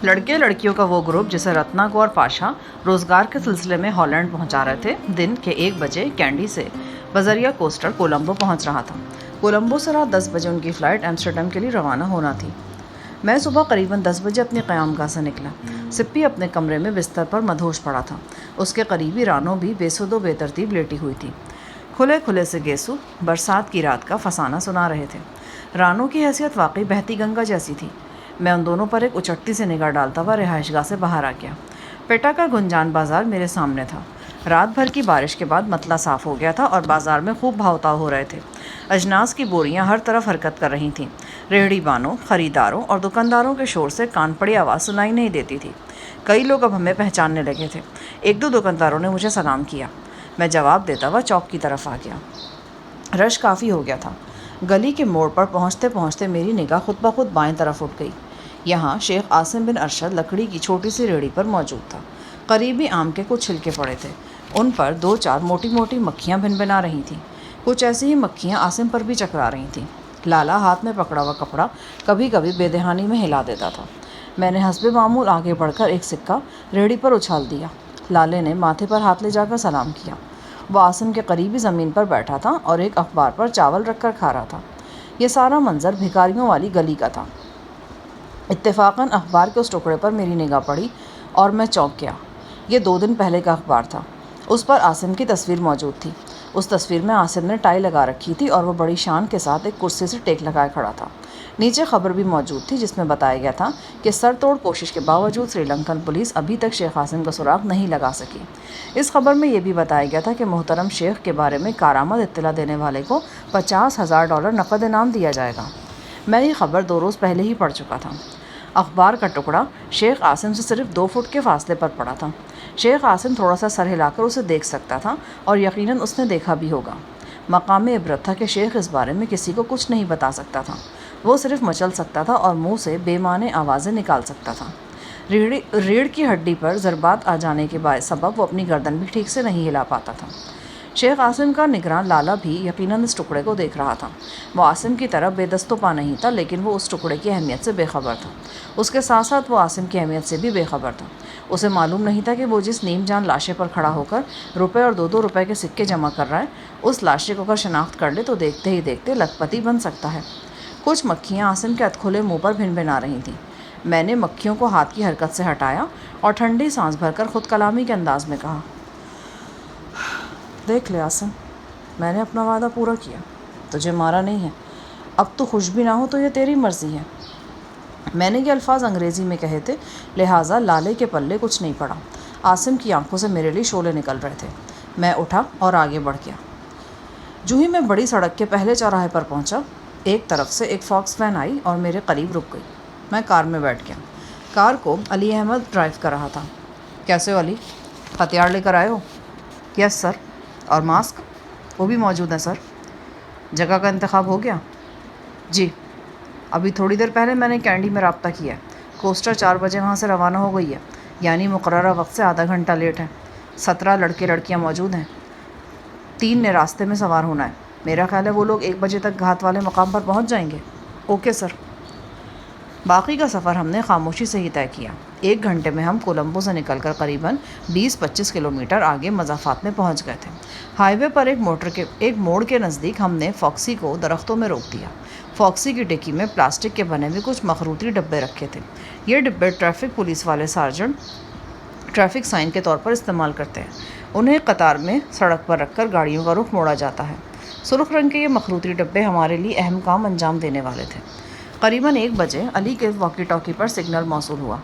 لڑکے لڑکیوں کا وہ گروپ جسے رتنا کو اور پاشا روزگار کے سلسلے میں ہالینڈ پہنچا رہے تھے، دن کے 1 بجے کینڈی سے بذریعہ کوسٹر کولمبو پہنچ رہا تھا۔ کولمبو سے رات 10 بجے ان کی فلائٹ ایمسٹرڈیم کے لیے روانہ ہونا تھی۔ میں صبح قریباً 10 بجے اپنی قیام گاہ سے نکلا۔ سپی اپنے کمرے میں بستر پر مدہوش پڑا تھا۔ اس کے قریبی رانو بھی بے سود و بے ترتیب لیٹی ہوئی تھی۔ کھلے کھلے سے گیسو برسات کی رات کا فسانہ سنا رہے تھے۔ رانو کی حیثیت واقعی بہتی گنگا جیسی تھی۔ میں ان دونوں پر ایک اچٹتی سے نگاہ ڈالتا ہوا رہائش گاہ سے باہر آ گیا۔ پیٹا کا گنجان بازار میرے سامنے تھا۔ رات بھر کی بارش کے بعد متلا صاف ہو گیا تھا اور بازار میں خوب بھاؤ تاؤ ہو رہے تھے۔ اجناس کی بوریاں ہر طرف حرکت کر رہی تھیں۔ ریہڑی بانوں، خریداروں اور دکانداروں کے شور سے کان پڑی آواز سنائی نہیں دیتی تھی۔ کئی لوگ اب ہمیں پہچاننے لگے تھے۔ 1-2 دکانداروں نے مجھے سلام کیا۔ میں جواب دیتا ہوا چوک کی طرف آ گیا۔ رش کافی ہو گیا تھا۔ گلی کے موڑ پر پہنچتے پہنچتے میری نگاہ خود بخود بائیں طرف اٹھ گئی۔ یہاں شیخ عاصم بن ارشد لکڑی کی چھوٹی سی ریڑھی پر موجود تھا۔ قریبی آم کے کچھ چھلکے پڑے تھے۔ ان پر 2-4 موٹی موٹی مکھیاں بھنبھنا رہی تھیں۔ کچھ ایسی ہی مکھیاں عاصم پر بھی چکرا رہی تھیں۔ لالا ہاتھ میں پکڑا ہوا کپڑا کبھی کبھی بے دہانی میں ہلا دیتا تھا۔ میں نے حسب معمول آگے بڑھ کر ایک سکہ ریڑھی پر اچھال دیا۔ لالے نے ماتھے پر ہاتھ لے جا کر سلام کیا۔ وہ عاصم کے قریبی زمین پر بیٹھا تھا اور ایک اخبار پر چاول رکھ کر کھا رہا تھا۔ یہ سارا منظر بھکاریوں والی گلی کا تھا۔ اتفاقاً اخبار کے اس ٹکڑے پر میری نگاہ پڑی اور میں چونک گیا۔ یہ 2 دن پہلے کا اخبار تھا۔ اس پر عاصم کی تصویر موجود تھی۔ اس تصویر میں عاصم نے ٹائی لگا رکھی تھی اور وہ بڑی شان کے ساتھ ایک کرسی سے ٹیک لگائے کھڑا تھا۔ نیچے خبر بھی موجود تھی جس میں بتایا گیا تھا کہ سر توڑ کوشش کے باوجود سری لنکن پولیس ابھی تک شیخ عاصم کا سراغ نہیں لگا سکی۔ اس خبر میں یہ بھی بتایا گیا تھا کہ محترم شیخ کے بارے میں کارآمد اطلاع دینے والے کو $50,000 نقد انعام دیا جائے گا۔ میں یہ خبر 2 روز پہلے ہی پڑھ چکا تھا۔ اخبار کا ٹکڑا شیخ عاصم سے صرف 2 فٹ کے فاصلے پر پڑا تھا۔ شیخ عاصم تھوڑا سا سر ہلا کر اسے دیکھ سکتا تھا اور یقیناً اس نے دیکھا بھی ہوگا۔ مقام عبرت تھا کہ شیخ اس بارے میں کسی کو کچھ نہیں بتا سکتا تھا۔ وہ صرف مچل سکتا تھا اور منہ سے بے معنی آوازیں نکال سکتا تھا۔ ریڑھ کی ہڈی پر ضربات آ جانے کے سبب وہ اپنی گردن بھی ٹھیک سے نہیں ہلا پاتا تھا۔ شیخ عاصم کا نگران لالا بھی یقیناً اس ٹکڑے کو دیکھ رہا تھا۔ وہ عاصم کی طرح بے دست و پا نہیں تھا، لیکن وہ اس ٹکڑے کی اہمیت سے بے خبر تھا۔ اس کے ساتھ ساتھ وہ عاصم کی اہمیت سے بھی بے خبر تھا۔ اسے معلوم نہیں تھا کہ وہ جس نیم جان لاشے پر کھڑا ہو کر روپے اور 2-2 روپے کے سکے جمع کر رہا ہے، اس لاشے کو اگر شناخت کر لے تو دیکھتے ہی دیکھتے لکھپتی بن سکتا ہے۔ کچھ مکھیاں عاصم کے ادکھلے منہ پر بھنبھنا رہی تھیں۔ میں نے مکھیوں کو ہاتھ کی حرکت سے ہٹایا اور ٹھنڈی سانس بھر کر خود کلامی کے انداز میں کہا، دیکھ لے عاصم، میں نے اپنا وعدہ پورا کیا، تجھے مارا نہیں ہے۔ اب تو خوش بھی نہ ہو تو یہ تیری مرضی ہے۔ میں نے یہ الفاظ انگریزی میں کہے تھے، لہٰذا لالے کے پلے کچھ نہیں پڑا۔ عاصم کی آنکھوں سے میرے لیے شعلے نکل رہے تھے۔ میں اٹھا اور آگے بڑھ گیا۔ جو ہی میں بڑی سڑک کے پہلے چوراہے پر پہنچا، ایک طرف سے ایک فاکس وین آئی اور میرے قریب رک گئی۔ میں کار میں بیٹھ گیا۔ کار کو علی احمد ڈرائیو کر رہا تھا۔ کیسے ہو علی؟ ہتھیار لے کر آئے ہو؟ یس سر۔ اور ماسک؟ وہ بھی موجود ہے سر۔ جگہ کا انتخاب ہو گیا؟ جی، ابھی تھوڑی دیر پہلے میں نے کینڈی میں رابطہ کیا ہے۔ کوسٹر 4 بجے وہاں سے روانہ ہو گئی ہے، یعنی مقررہ وقت سے آدھا گھنٹہ لیٹ ہے۔ 17 لڑکے لڑکیاں موجود ہیں۔ 3 نے راستے میں سوار ہونا ہے۔ میرا خیال ہے وہ لوگ 1 بجے تک گھات والے مقام پر پہنچ جائیں گے۔ Okay sir. باقی کا سفر ہم نے خاموشی سے ہی طے کیا۔ 1 گھنٹے میں ہم کولمبو سے نکل کر قریباً 20-25 کلومیٹر آگے مضافات میں پہنچ گئے تھے۔ ہائی وے پر ایک موڑ کے نزدیک ہم نے فاکسی کو درختوں میں روک دیا۔ فاکسی کی ڈکی میں پلاسٹک کے بنے ہوئے کچھ مخروطی ڈبے رکھے تھے۔ یہ ڈبے ٹریفک پولیس والے سارجنٹ ٹریفک سائن کے طور پر استعمال کرتے ہیں۔ انہیں قطار میں سڑک پر رکھ کر گاڑیوں کا رخ موڑا جاتا ہے۔ سرخ رنگ کے یہ مخروطی ڈبے ہمارے لیے اہم کام انجام دینے والے تھے۔ قریباً 1 بجے علی کے واکی ٹاکی پر سگنل موصول ہوا۔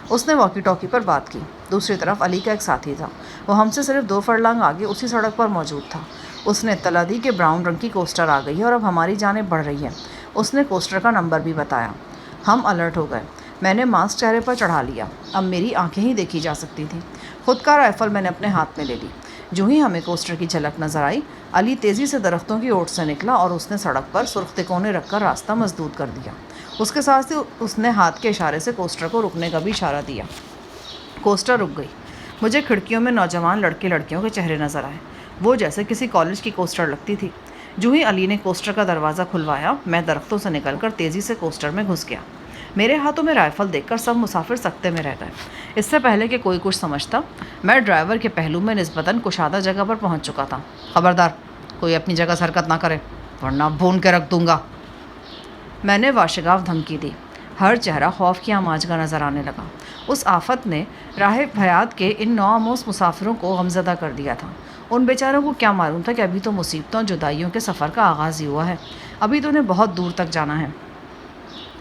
اس نے واکی ٹاکی پر بات کی۔ دوسری طرف علی کا ایک ساتھی تھا۔ وہ ہم سے صرف 2 فرلانگ آگے اسی سڑک پر موجود تھا۔ اس نے اطلاع دی کہ براؤن رنگ کی کوسٹر آ گئی ہے اور اب ہماری جانب بڑھ رہی ہے۔ اس نے کوسٹر کا نمبر بھی بتایا۔ ہم الرٹ ہو گئے۔ میں نے ماسک چہرے پر چڑھا لیا۔ اب میری آنکھیں ہی دیکھی جا سکتی تھیں۔ خود کا رائفل میں نے اپنے ہاتھ میں لے لی۔ جو ہی ہمیں کوسٹر کی جھلک نظر آئی، علی تیزی سے درختوں کی اوٹ سے نکلا اور اس نے سڑک پر سرخ تکونے رکھ کر راستہ مسدود کر دیا۔ اس کے ساتھ ہی اس نے ہاتھ کے اشارے سے کوسٹر کو رکنے کا بھی اشارہ دیا۔ کوسٹر رک گئی۔ مجھے کھڑکیوں میں نوجوان لڑکے لڑکیوں کے چہرے نظر آئے۔ وہ جیسے کسی کالج کی کوسٹر لگتی تھی۔ جو ہی علی نے کوسٹر کا دروازہ کھلوایا، میں درختوں سے نکل کر تیزی سے کوسٹر میں گھس گیا۔ میرے ہاتھوں میں رائفل دیکھ کر سب مسافر سکتے میں رہ گئے۔ اس سے پہلے کہ کوئی کچھ سمجھتا، میں ڈرائیور کے پہلو میں نسبتاً کشادہ جگہ پر پہنچ چکا تھا۔ خبردار، کوئی اپنی جگہ سے حرکت نہ کرے ورنہ بھون کے رکھ دوں گا، میں نے واشگاف دھمکی دی۔ ہر چہرہ خوف کی آماج کا نظر آنے لگا۔ اس آفت نے راہ حیات کے ان نوآموز مسافروں کو غمزدہ کر دیا تھا۔ ان بیچاروں کو کیا معلوم تھا کہ ابھی تو مصیبتوں اور جدائیوں کے سفر کا آغاز ہی ہوا ہے، ابھی تو انہیں بہت دور تک جانا ہے۔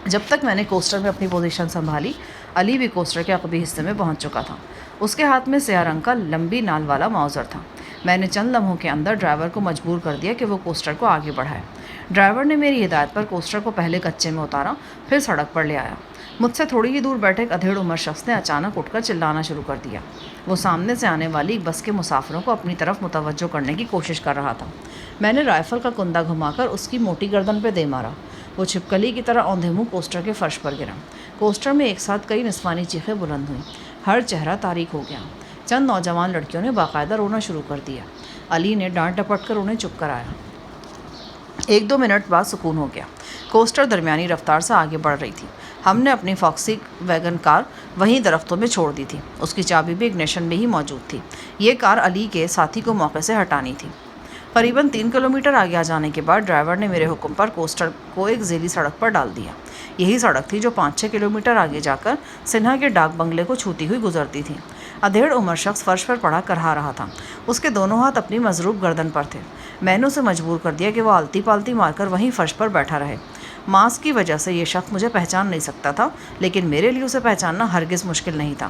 جب تک میں نے کوسٹر میں اپنی پوزیشن سنبھالی، علی بھی کوسٹر کے عقبی حصے میں پہنچ چکا تھا۔ اس کے ہاتھ میں سیاہ رنگ کا لمبی نال والا ماؤزر تھا۔ میں نے چند لمحوں کے اندر ڈرائیور کو مجبور کر دیا کہ وہ کوسٹر کو آگے بڑھائے۔ ڈرائیور نے میری ہدایت پر کوسٹر کو پہلے کچے میں اتارا، پھر سڑک پر لے آیا۔ مجھ سے تھوڑی ہی دور بیٹھے ایک ادھیڑ عمر شخص نے اچانک اٹھ کر چلانا شروع کر دیا۔ وہ سامنے سے آنے والی بس کے مسافروں کو اپنی طرف متوجہ کرنے کی کوشش کر رہا تھا۔ میں نے رائفل کا کندہ گھما کر اس کی موٹی گردن پہ دے مارا۔ وہ چھپکلی کی طرح اوندھے منہ کوسٹر کے فرش پر گرا۔ کوسٹر میں ایک ساتھ کئی نسوانی چیخیں بلند ہوئیں۔ ہر چہرہ تاریک ہو گیا۔ چند نوجوان لڑکیوں نے باقاعدہ رونا شروع کر دیا۔ علی نے ڈانٹ ڈپٹ کر انہیں چپ کرایا۔ 1-2 منٹ بعد سکون ہو گیا۔ کوسٹر درمیانی رفتار سے آگے بڑھ رہی تھی۔ ہم نے اپنی فاکسی ویگن کار وہیں درختوں میں چھوڑ دی تھی۔ اس کی چابی بھی اگنیشن میں ہی موجود تھی۔ یہ کار علی کے ساتھی کو موقع سے ہٹانی تھی۔ قریباً 3 کلومیٹر آگے آ جانے کے بعد ڈرائیور نے میرے حکم پر کوسٹر کو ایک ذیلی سڑک پر ڈال دیا۔ یہی سڑک تھی جو 5-6 کلومیٹر آگے جا کر سنہا کے ڈاک بنگلے کو چھوتی ہوئی گزرتی تھی۔ ادھیڑ عمر شخص فرش پر پڑا کرہا رہا تھا۔ اس کے دونوں ہاتھ اپنی مضروب گردن پر تھے۔ میں نے اسے مجبور کر دیا کہ وہ آلتی پالتی مار کر وہیں فرش پر بیٹھا رہے۔ ماسک کی وجہ سے یہ شخص مجھے پہچان نہیں سکتا تھا، لیکن میرے لیے اسے پہچاننا ہرگز مشکل نہیں تھا۔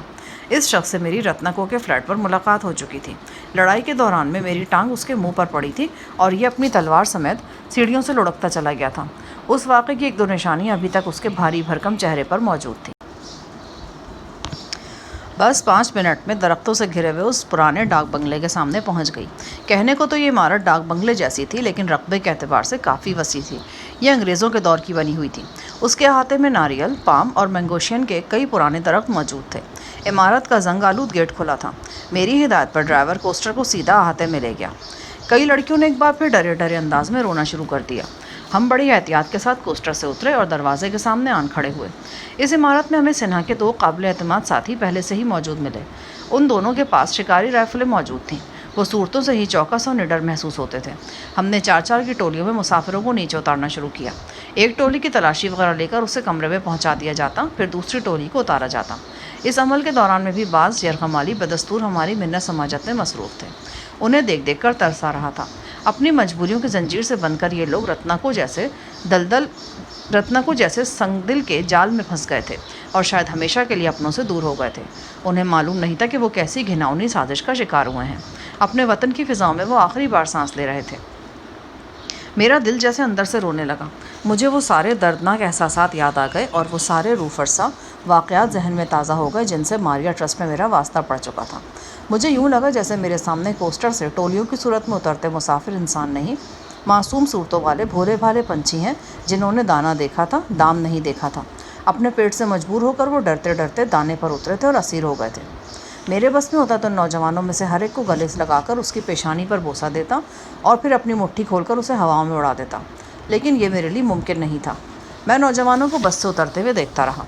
اس شخص سے میری رتناکو کے فلیٹ پر ملاقات ہو چکی تھی۔ لڑائی کے دوران میں میری ٹانگ اس کے منہ پر پڑی تھی اور یہ اپنی تلوار سمیت سیڑھیوں سے لڑکتا چلا گیا تھا۔ اس واقعے کی 1-2 نشانیاں ابھی تک اس کے بھاری بھرکم چہرے پر موجود تھیں۔ بس 5 منٹ میں درختوں سے گھرے ہوئے اس پرانے ڈاک بنگلے کے سامنے پہنچ گئی۔ کہنے کو تو یہ عمارت ڈاک بنگلے جیسی تھی، لیکن رقبے کے اعتبار سے کافی وسیع تھی۔ یہ انگریزوں کے دور کی بنی ہوئی تھی۔ اس کے احاطے میں ناریل، پام اور مینگوشین کے کئی پرانے درخت موجود تھے۔ عمارت کا زنگ آلود گیٹ کھلا تھا۔ میری ہدایت پر ڈرائیور کوسٹر کو سیدھا احاطے میں لے گیا۔ کئی لڑکیوں نے ایک بار پھر ڈرے ڈرے انداز میں رونا شروع کر دیا۔ ہم بڑی احتیاط کے ساتھ کوسٹر سے اترے اور دروازے کے سامنے آن کھڑے ہوئے۔ اس عمارت میں ہمیں سنہا کے 2 قابل اعتماد ساتھی پہلے سے ہی موجود ملے۔ ان دونوں کے پاس شکاری رائفلیں موجود تھیں۔ وہ صورتوں سے ہی چوکس اور نڈر محسوس ہوتے تھے۔ ہم نے 4-4 کی ٹولیوں میں مسافروں کو نیچے اتارنا شروع کیا۔ ایک ٹولی کی تلاشی وغیرہ لے کر اسے کمرے میں پہنچا دیا جاتا، پھر دوسری ٹولی کو اتارا جاتا۔ اس عمل کے دوران میں بھی بعض یرغمالی بدستور ہماری منت سماجت میں مصروف تھے۔ انہیں دیکھ دیکھ کر ترس آ رہا تھا۔ اپنی مجبوریوں کی زنجیر سے بند کر یہ لوگ رتناکو جیسے سنگ دل کے جال میں پھنس گئے تھے اور شاید ہمیشہ کے لیے اپنوں سے دور ہو گئے تھے۔ انہیں معلوم نہیں تھا کہ وہ کیسی گھناؤنی سازش کا شکار ہوئے ہیں۔ اپنے وطن کی فضاؤں میں وہ آخری بار سانس لے رہے تھے۔ میرا دل جیسے اندر سے رونے لگا۔ مجھے وہ سارے دردناک احساسات یاد آ گئے اور وہ سارے روح فرسا واقعات ذہن میں تازہ ہو گئے جن سے ماریا ٹرسٹ میں میرا واسطہ پڑ چکا تھا۔ مجھے یوں لگا جیسے میرے سامنے کوسٹر سے ٹولیوں کی صورت میں اترتے مسافر انسان نہیں، معصوم صورتوں والے بھولے بھالے پنچھی ہیں جنہوں نے دانہ دیکھا تھا، دام نہیں دیکھا تھا۔ اپنے پیٹ سے مجبور ہو کر وہ ڈرتے ڈرتے دانے پر اترے تھے اور اسیر ہو گئے تھے۔ میرے بس میں ہوتا تو نوجوانوں میں سے ہر ایک کو گلے سے لگا کر اس کی پیشانی پر بوسہ دیتا اور پھر اپنی مٹھی کھول کر اسے ہواؤں میں اڑا دیتا، لیکن یہ میرے لیے ممکن نہیں تھا۔ میں نوجوانوں کو بس سے اترتے ہوئے دیکھتا رہا۔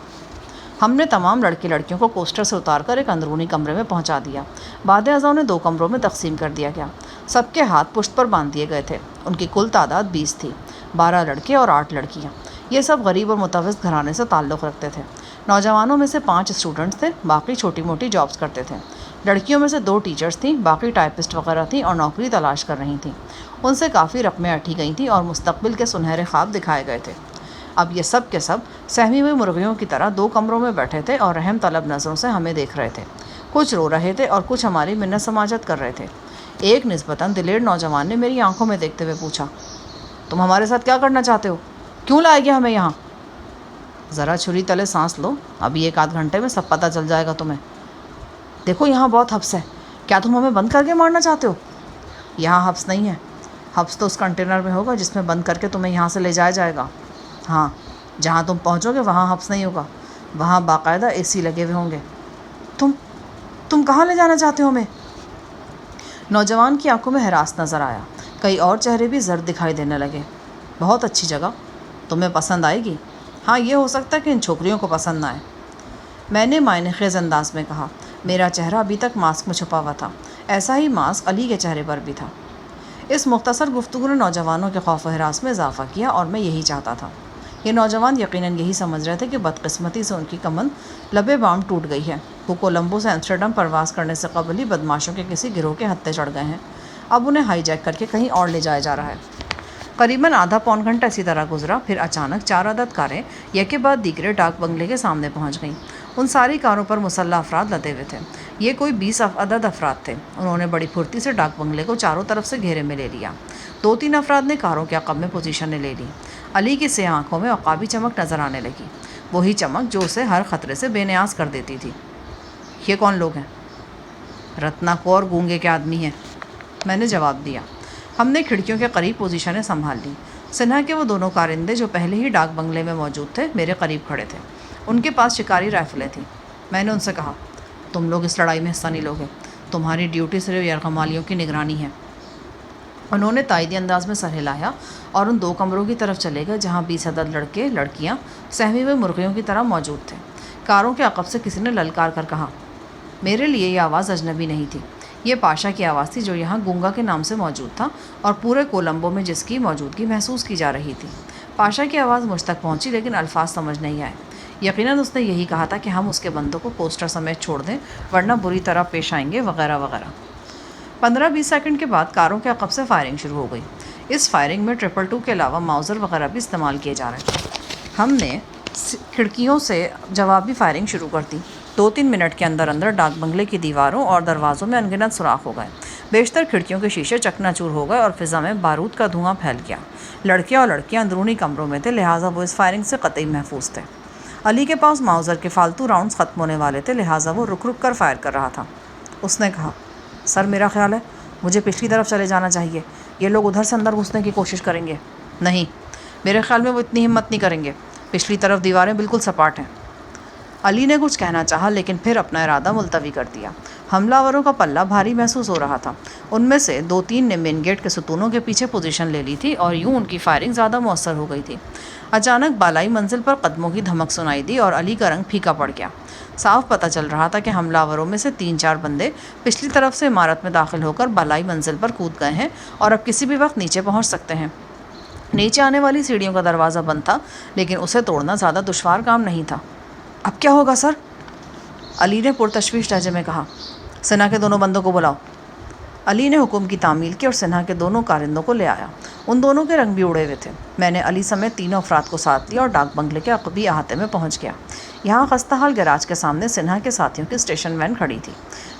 ہم نے تمام لڑکے لڑکیوں کو کوسٹر سے اتار کر ایک اندرونی کمرے میں پہنچا دیا۔ بعد ازاں انہیں 2 کمروں میں تقسیم کر دیا گیا۔ سب کے ہاتھ پشت پر باندھ دیے گئے تھے۔ ان کی کل تعداد 20 تھی، 12 لڑکے اور 8 لڑکیاں۔ یہ سب غریب اور متوسط گھرانے سے تعلق رکھتے تھے۔ نوجوانوں میں سے 5 اسٹوڈنٹس تھے، باقی چھوٹی موٹی جابس کرتے تھے۔ لڑکیوں میں سے 2 ٹیچرز تھیں، باقی ٹائپسٹ وغیرہ تھیں اور نوکری تلاش کر رہی تھیں۔ ان سے کافی رقمیں اٹھی گئی تھیں اور مستقبل کے سنہرے خواب دکھائے گئے تھے۔ اب یہ سب کے سب سہمی ہوئی مرغیوں کی طرح 2 کمروں میں بیٹھے تھے اور رحم طلب نظروں سے ہمیں دیکھ رہے تھے۔ کچھ رو رہے تھے اور کچھ ہماری منت سماجت کر رہے تھے۔ ایک نسبتاً دلیر نوجوان نے میری آنکھوں میں دیکھتے ہوئے پوچھا، تم ہمارے ساتھ کیا کرنا چاہتے ہو؟ کیوں لائے گیا ہمیں یہاں؟ ذرا چھری تلے سانس لو، ابھی 1-8 گھنٹے میں سب پتہ چل جائے گا تمہیں۔ دیکھو یہاں بہت حبس ہے، کیا تم ہمیں بند کر کے مارنا چاہتے ہو؟ یہاں حبس نہیں ہے، حبس تو اس کنٹینر میں ہوگا جس میں بند کر کے تمہیں یہاں سے لے جایا جائے گا۔ ہاں، جہاں تم پہنچو گے وہاں حبس نہیں ہوگا، وہاں باقاعدہ AC لگے ہوئے ہوں گے۔ تم کہاں لے جانا چاہتے ہو ہمیں؟ نوجوان کی آنکھوں میں ہراس نظر آیا۔ کئی اور چہرے بھی زرد دکھائی دینے لگے۔ بہت اچھی جگہ، تمہیں پسند آئے گی۔ ہاں یہ ہو سکتا ہے کہ ان چھوکریوں کو پسند نہ آئے، میں نے معنی خیز انداز میں کہا۔ میرا چہرہ ابھی تک ماسک میں چھپا ہوا تھا، ایسا ہی ماسک علی کے چہرے پر بھی تھا۔ اس مختصر گفتگو نے نوجوانوں کے خوف و ہراس میں اضافہ کیا اور میں یہی چاہتا تھا۔ یہ نوجوان یقیناً یہی سمجھ رہے تھے کہ بدقسمتی سے ان کی کمند لبے بام ٹوٹ گئی ہے۔ وہ کولمبو سے ایمسٹرڈیم پرواز کرنے سے قبل ہی بدماشوں کے کسی گروہ کے ہتھے چڑھ گئے ہیں۔ اب انہیں ہائی جیک کر کے کہیں اور لے جایا جا رہا ہے۔ قریباً آدھا پون گھنٹہ اسی طرح گزرا، پھر اچانک 4 عدد کاریں یکے بعد دیگرے ڈاک بنگلے کے سامنے پہنچ گئیں۔ ان ساری کاروں پر مسلح افراد لدے ہوئے تھے۔ یہ کوئی 20 عدد افراد تھے۔ انہوں نے بڑی پھرتی سے ڈاک بنگلے کو چاروں طرف سے گھیرے میں لے لیا۔ 2-3 افراد نے کاروں کے عقب میں پوزیشنیں لے لی۔ علی کی سیاہ آنکھوں میں عقابی چمک نظر آنے لگی، وہی چمک جو اسے ہر خطرے سے بے نیاز کر دیتی تھی۔ یہ کون لوگ ہیں؟ رتنا کور گونگے کے آدمی ہیں، میں نے جواب دیا۔ ہم نے کھڑکیوں کے قریب پوزیشنیں سنبھال لی۔ سنہا کے وہ دونوں کارندے جو پہلے ہی ڈاک بنگلے میں موجود تھے میرے قریب کھڑے تھے۔ ان کے پاس شکاری رائفلیں تھیں۔ میں نے ان سے کہا، تم لوگ اس لڑائی میں حصہ نہیں لوگے، تمہاری ڈیوٹی صرف یرغمالیوں کی نگرانی ہے۔ انہوں نے تائیدی انداز میں سر ہلایا اور ان 2 کمروں کی طرف چلے گئے جہاں 20 عدد لڑکے لڑکیاں سہمی ہوئے مرغیوں کی طرح موجود تھے۔ کاروں کے عقب سے کسی نے للکار کر کہا۔ میرے لیے یہ آواز اجنبی نہیں تھی، یہ پاشا کی آواز تھی جو یہاں گونگا کے نام سے موجود تھا اور پورے کولمبو میں جس کی موجودگی محسوس کی جا رہی تھی۔ پاشا کی آواز مجھ تک پہنچی لیکن الفاظ سمجھ نہیں آئے۔ یقیناً اس نے یہی کہا تھا کہ ہم اس کے بندوں کو کوسٹر سمیت چھوڑ دیں ورنہ بری طرح پیش آئیں گے وغیرہ وغیرہ۔ 15-20 سیکنڈ کے بعد کاروں کے عقب سے فائرنگ شروع ہو گئی۔ اس فائرنگ میں 222 کے علاوہ ماؤزر وغیرہ بھی استعمال کیے جا رہے تھے۔ ہم نے کھڑکیوں سے جوابی فائرنگ شروع کر دی۔ 2-3 منٹ کے اندر اندر ڈاک بنگلے کی دیواروں اور دروازوں میں انگنت سوراخ ہو گئے۔ بیشتر کھڑکیوں کے شیشے چکنا چور ہو گئے اور فضا میں بارود کا دھواں پھیل گیا۔ لڑکے اور لڑکیاں اندرونی کمروں میں تھے، لہٰذا وہ اس فائرنگ سے قطعی محفوظ تھے۔ علی کے پاس ماؤزر کے فالتو راؤنڈز ختم ہونے والے تھے، لہٰذا وہ رک رک کر فائر کر رہا تھا۔ اس نے کہا، سر میرا خیال ہے مجھے پچھلی طرف چلے جانا چاہیے، یہ لوگ ادھر سے اندر گھسنے کی کوشش کریں گے۔ نہیں، میرے خیال میں وہ اتنی ہمت نہیں کریں گے، پچھلی طرف دیواریں بالکل سپاٹ ہیں۔ علی نے کچھ کہنا چاہا لیکن پھر اپنا ارادہ ملتوی کر دیا۔ حملہ آوروں کا پلہ بھاری محسوس ہو رہا تھا۔ ان میں سے 2-3 نے مین گیٹ کے ستونوں کے پیچھے پوزیشن لے لی تھی اور یوں ان کی فائرنگ زیادہ مؤثر ہو گئی تھی۔ اچانک بالائی منزل پر قدموں کی دھمک سنائی دی اور علی کا رنگ پھیکا پڑ گیا۔ صاف پتہ چل رہا تھا کہ حملہ آوروں میں سے 3-4 بندے پچھلی طرف سے عمارت میں داخل ہو کر بالائی منزل پر کود گئے ہیں اور اب کسی بھی وقت نیچے پہنچ سکتے ہیں۔ نیچے آنے والی سیڑھیوں کا دروازہ بند تھا لیکن اسے توڑنا زیادہ دشوار کام نہیں تھا۔ اب کیا ہوگا سر؟ علی نے پرتشویش لہجے میں کہا۔ سنہا کے دونوں بندوں کو بلاؤ۔ علی نے حکم کی تعمیل کی اور سنہا کے دونوں کارندوں کو لے آیا۔ ان دونوں کے رنگ بھی اڑے ہوئے تھے۔ میں نے علی سمیت 3 افراد کو ساتھ لیا اور ڈاک بنگلے کے عقبی احاطے میں پہنچ گیا۔ یہاں خستہ حال گیراج کے سامنے سنہا کے ساتھیوں کی اسٹیشن وین کھڑی تھی۔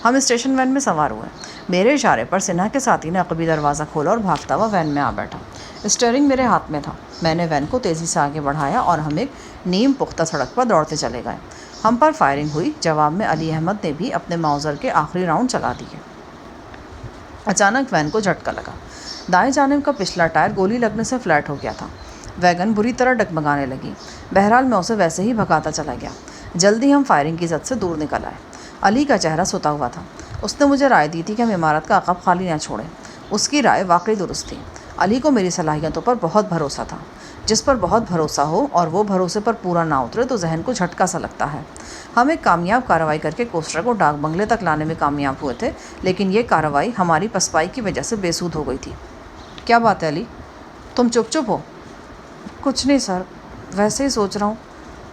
ہم اسٹیشن وین میں سوار ہوئے۔ میرے اشارے پر سنہا کے ساتھی نے عقبی دروازہ کھولا اور بھاگتا ہوا وین میں آ بیٹھا۔ اسٹیئرنگ میرے ہاتھ میں تھا۔ میں نے وین کو تیزی سے آگے بڑھایا اور ہم ایک نیم پختہ سڑک پر دوڑتے چلے گئے۔ ہم پر فائرنگ ہوئی۔ جواب میں علی احمد نے بھی اپنے ماؤزر کے آخری راؤنڈ چلا دیے۔ اچانک وین کو جھٹکا لگا۔ دائیں جانب کا پچھلا ٹائر گولی لگنے سے فلیٹ ہو گیا تھا۔ ویگن بری طرح ڈگمگانے لگی۔ بہرحال میں اسے ویسے ہی بھگاتا چلا گیا۔ جلدی ہم فائرنگ کی زد سے دور نکل آئے۔ علی کا چہرہ ستا ہوا تھا۔ اس نے مجھے رائے دی تھی کہ ہم عمارت کا عقب خالی نہ چھوڑیں۔ اس کی رائے واقعی درست تھی۔ علی کو میری صلاحیتوں پر بہت بھروسہ تھا۔ جس پر بہت بھروسہ ہو اور وہ بھروسے پر پورا نہ اترے تو ذہن کو جھٹکا سا لگتا ہے۔ ہم ایک کامیاب کارروائی کر کے کوسٹر کو ڈاک بنگلے تک لانے میں کامیاب ہوئے تھے لیکن یہ کارروائی ہماری پسپائی کی وجہ سے بے سود ہو گئی تھی۔ کیا بات ہے علی؟ تم چپ ہو؟ کچھ نہیں سر، ویسے ہی سوچ رہا ہوں،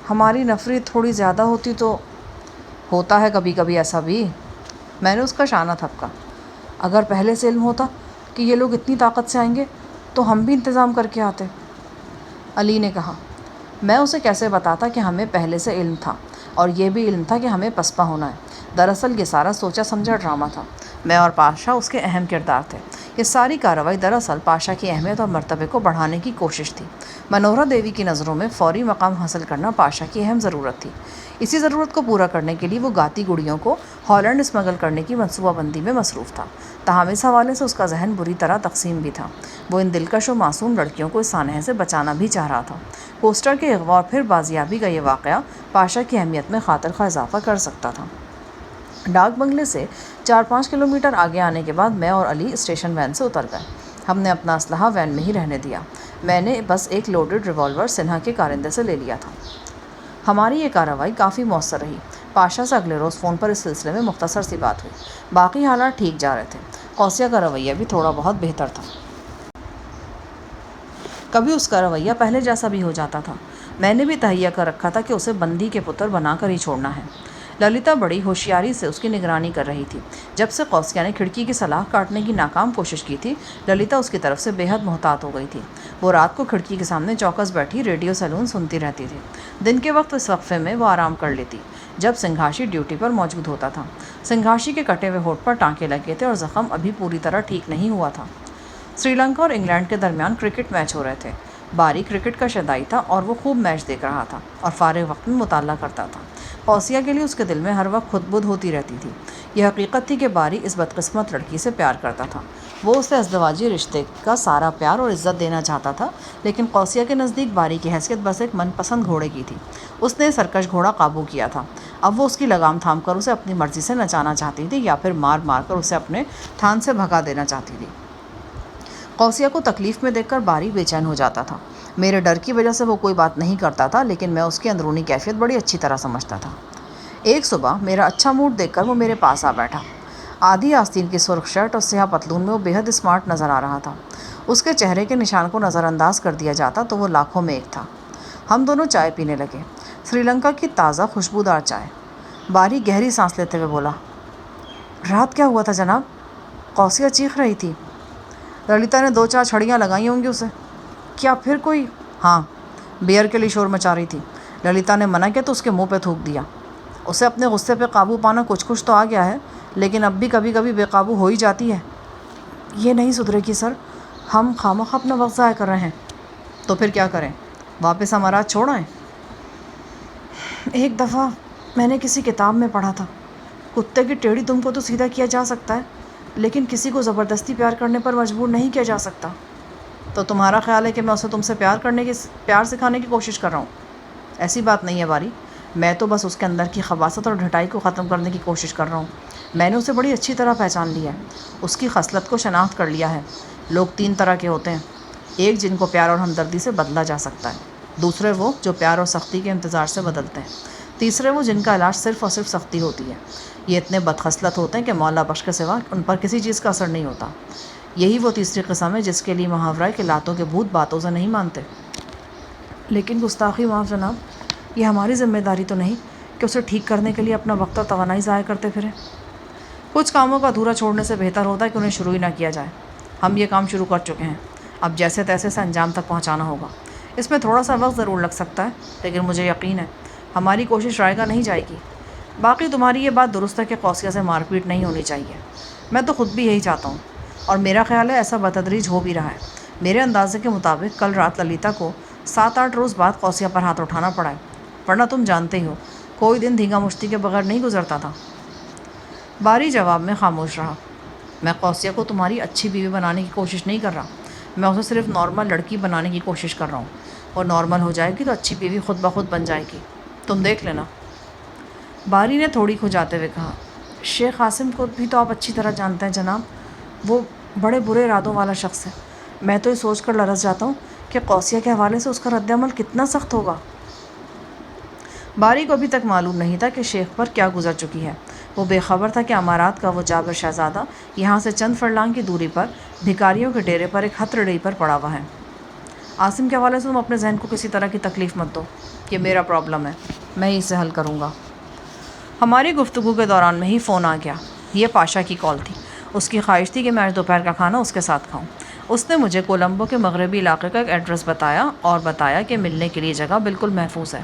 ہماری نفری تھوڑی زیادہ ہوتی تو۔ ہوتا ہے کبھی کبھی ایسا بھی۔ میں نے اس کا شانہ تھپکا۔ اگر پہلے سے علم ہوتا کہ یہ لوگ اتنی طاقت سے آئیں گے تو ہم بھی انتظام کر کے آتے۔ علی نے کہا، میں اسے کیسے بتاتا کہ ہمیں پہلے سے علم تھا اور یہ بھی علم تھا کہ ہمیں پسپا ہونا ہے۔ دراصل یہ سارا سوچا سمجھا ڈرامہ تھا۔ میں اور پاشا اس کے اہم کردار تھے۔ یہ ساری کارروائی دراصل پاشا کی اہمیت اور مرتبے کو بڑھانے کی کوشش تھی۔ منورا دیوی کی نظروں میں فوری مقام حاصل کرنا پاشا کی اہم ضرورت تھی۔ اسی ضرورت کو پورا کرنے کے لیے وہ گاتی گڑیوں کو ہالینڈ اسمگل کرنے کی منصوبہ بندی میں مصروف تھا۔ تاہم اس حوالے سے اس کا ذہن بری طرح تقسیم بھی تھا۔ وہ ان دلکش و معصوم لڑکیوں کو اس سانحے سے بچانا بھی چاہ رہا تھا۔ کوسٹر کے اغوا اور پھر بازیابی کا یہ واقعہ پاشا کی اہمیت میں خاطر خواہ اضافہ کر سکتا تھا۔ ڈاک بنگلے سے 4-5 کلومیٹر آگے آنے کے بعد میں اور علی اسٹیشن وین سے اتر گئے۔ ہم نے اپنا اسلحہ وین میں ہی رہنے دیا۔ میں نے بس ایک لوڈڈ ریوالور سنہا کے کارندے سے لے لیا تھا۔ ہماری یہ کارروائی کافی مؤثر رہی۔ پاشا سے اگلے روز فون پر اس سلسلے میں مختصر سی بات ہوئی۔ باقی حالات ٹھیک جا رہے تھے۔ قوسیہ کا رویہ بھی تھوڑا بہت بہتر تھا۔ کبھی اس کا رویہ پہلے جیسا بھی ہو جاتا تھا۔ میں نے بھی تہیہ کر رکھا تھا کہ اسے بندی کے پتر بنا کر ہی چھوڑنا ہے۔ للتا بڑی ہوشیاری سے اس کی نگرانی کر رہی تھی۔ جب سے قوسیہ نے کھڑکی کی سلاخ کاٹنے کی ناکام کوشش کی تھی، للتا اس کی طرف سے بے حد محتاط ہو گئی تھی۔ وہ رات کو کھڑکی کے سامنے چوکس بیٹھی ریڈیو سیلون سنتی رہتی تھی۔ دن کے وقت اس وقفے میں وہ آرام کر لیتی جب سنگھاشی ڈیوٹی پر موجود ہوتا تھا۔ سنگھاشی کے کٹے ہوئے ہونٹ پر ٹانکے لگے تھے اور زخم ابھی پوری طرح ٹھیک نہیں ہوا تھا۔ سری لنکا اور انگلینڈ کے درمیان کرکٹ میچ ہو رہے تھے۔ باری کرکٹ کا شدائی تھا اور وہ خوب میچ دیکھ رہا تھا اور فارغ وقت میں مطالعہ کرتا تھا۔ قوسیہ کے لیے اس کے دل میں ہر وقت خود بدھ ہوتی رہتی تھی۔ یہ حقیقت تھی کہ باری اس بدقسمت لڑکی سے پیار کرتا تھا۔ وہ اسے ازدواجی رشتے کا سارا پیار اور عزت دینا چاہتا تھا، لیکن قوسیہ کے نزدیک باری کی حیثیت بس ایک من پسند گھوڑے کی تھی۔ اس نے سرکش گھوڑا قابو کیا تھا۔ اب وہ اس کی لگام تھام کر اسے اپنی مرضی سے نچانا چاہتی تھی یا پھر مار مار کر اسے اپنے تھان سے بھگا دینا چاہتی تھی۔ قوسیہ کو تکلیف میں دیکھ کر باری بے چین ہو جاتا تھا۔ میرے ڈر کی وجہ سے وہ کوئی بات نہیں کرتا تھا، لیکن میں اس کی اندرونی کیفیت بڑی اچھی طرح سمجھتا تھا۔ ایک صبح میرا اچھا موڈ دیکھ کر وہ میرے پاس آ بیٹھا۔ آدھی آستین کی سرخ شرٹ اور سیاہ پتلون میں وہ بے حد اسمارٹ نظر آ رہا تھا۔ اس کے چہرے کے نشان کو نظر انداز کر دیا جاتا تو وہ لاکھوں میں ایک تھا۔ ہم دونوں چائے پینے لگے، سری لنکا کی تازہ خوشبودار چائے۔ باری گہری سانس لیتے ہوئے بولا، رات کیا ہوا تھا جناب؟ قوسیہ چیخ رہی تھی۔ للتا نے 2-4 چھڑیاں لگائی ہوں گی اسے۔ کیا پھر کوئی؟ ہاں، بیئر کے لیے شور مچا رہی تھی۔ للتا نے منع کیا تو اس کے منہ پہ تھوک دیا۔ اسے اپنے غصے پہ قابو پانا کچھ تو آ گیا ہے، لیکن اب بھی کبھی کبھی بے قابو ہو ہی جاتی ہے۔ یہ نہیں سدھرے گی سر، ہم خامخواہ اپنا وقت ضائع کر رہے ہیں۔ تو پھر کیا کریں؟ واپس امارات چھوڑ آئیں؟ ایک دفعہ میں نے کسی کتاب میں پڑھا تھا، کتے کی ٹیڑھی تم کو تو سیدھا کیا جا سکتا ہے، لیکن کسی کو زبردستی پیار کرنے پر مجبور نہیں کیا جا سکتا۔ تو تمہارا خیال ہے کہ میں اسے تم سے پیار سکھانے کی کوشش کر رہا ہوں؟ ایسی بات نہیں ہے باری، میں تو بس اس کے اندر کی خباثت اور ڈھٹائی کو ختم کرنے کی کوشش کر رہا ہوں۔ میں نے اسے بڑی اچھی طرح پہچان لیا ہے، اس کی خصلت کو شناخت کر لیا ہے۔ لوگ 3 طرح کے ہوتے ہیں، ایک جن کو پیار اور ہمدردی سے بدلا جا سکتا ہے، دوسرے وہ جو پیار اور سختی کے انتظار سے بدلتے ہیں، تیسرے وہ جن کا علاج صرف اور صرف سختی ہوتی ہے۔ یہ اتنے بدخصلت ہوتے ہیں کہ مولا بخش کے سوا ان پر کسی چیز کا اثر نہیں ہوتا۔ یہی وہ تیسری قسم ہے جس کے لیے محاورہ ہے کہ لاتوں کے بھوت باتوں سے نہیں مانتے۔ لیکن گستاخی معاف جناب، یہ ہماری ذمہ داری تو نہیں کہ اسے ٹھیک کرنے کے لیے اپنا وقت اور توانائی ضائع کرتے پھریں۔ کچھ کاموں کا ادھورا چھوڑنے سے بہتر ہوتا ہے کہ انہیں شروع ہی نہ کیا جائے۔ ہم یہ کام شروع کر چکے ہیں، اب جیسے تیسے سے انجام تک پہنچانا ہوگا۔ اس میں تھوڑا سا وقت ضرور لگ سکتا ہے، لیکن مجھے یقین ہے ہماری کوشش رائگاں نہیں جائے گی۔ باقی تمہاری یہ بات درست ہے کہ قوسیہ سے مار پیٹ نہیں ہونی چاہیے، میں تو خود بھی یہی چاہتا ہوں، اور میرا خیال ہے ایسا بتدریج ہو بھی رہا ہے۔ میرے اندازے کے مطابق کل رات للتا کو 7-8 روز بعد قوسیہ پر ہاتھ اٹھانا پڑا ہے، ورنہ تم جانتے ہی ہو کوئی دن دھینگا مشتی کے بغیر نہیں گزرتا تھا۔ باری جواب میں خاموش رہا۔ میں قوسیہ کو تمہاری اچھی بیوی بنانے کی کوشش نہیں کر رہا، میں اسے صرف نارمل لڑکی بنانے کی کوشش کر رہا ہوں۔ اور نارمل ہو جائے گی تو اچھی بیوی خود بخود بن جائے گی، تم دیکھ لینا۔ باری نے تھوڑی کھجاتے ہوئے کہا، شیخ عاصم کو بھی تو آپ اچھی طرح جانتے ہیں جناب، وہ بڑے برے ارادوں والا شخص ہے۔ میں تو یہ سوچ کر لرز جاتا ہوں کہ قوسیہ کے حوالے سے اس کا رد عمل کتنا سخت ہوگا۔ باری کو ابھی تک معلوم نہیں تھا کہ شیخ پر کیا گزر چکی ہے۔ وہ بے خبر تھا کہ امارات کا وہ جابر شہزادہ یہاں سے چند فرلانگ کی دوری پر بھکاریوں کے ڈیرے پر ایک ہتھڑی پر پڑا ہوا ہے۔ عاصم کے حوالے سے تم اپنے ذہن کو کسی طرح کی تکلیف مت دو، یہ میرا پرابلم ہے، میں ہی اسے حل کروں گا۔ ہماری گفتگو کے دوران میں ہی فون آ گیا۔ یہ پاشا کی کال تھی۔ اس کی خواہش تھی کہ میں آج دوپہر کا کھانا اس کے ساتھ کھاؤں۔ اس نے مجھے کولمبو کے مغربی علاقے کا ایک ایڈریس بتایا اور بتایا کہ ملنے کے لیے جگہ بالکل محفوظ ہے۔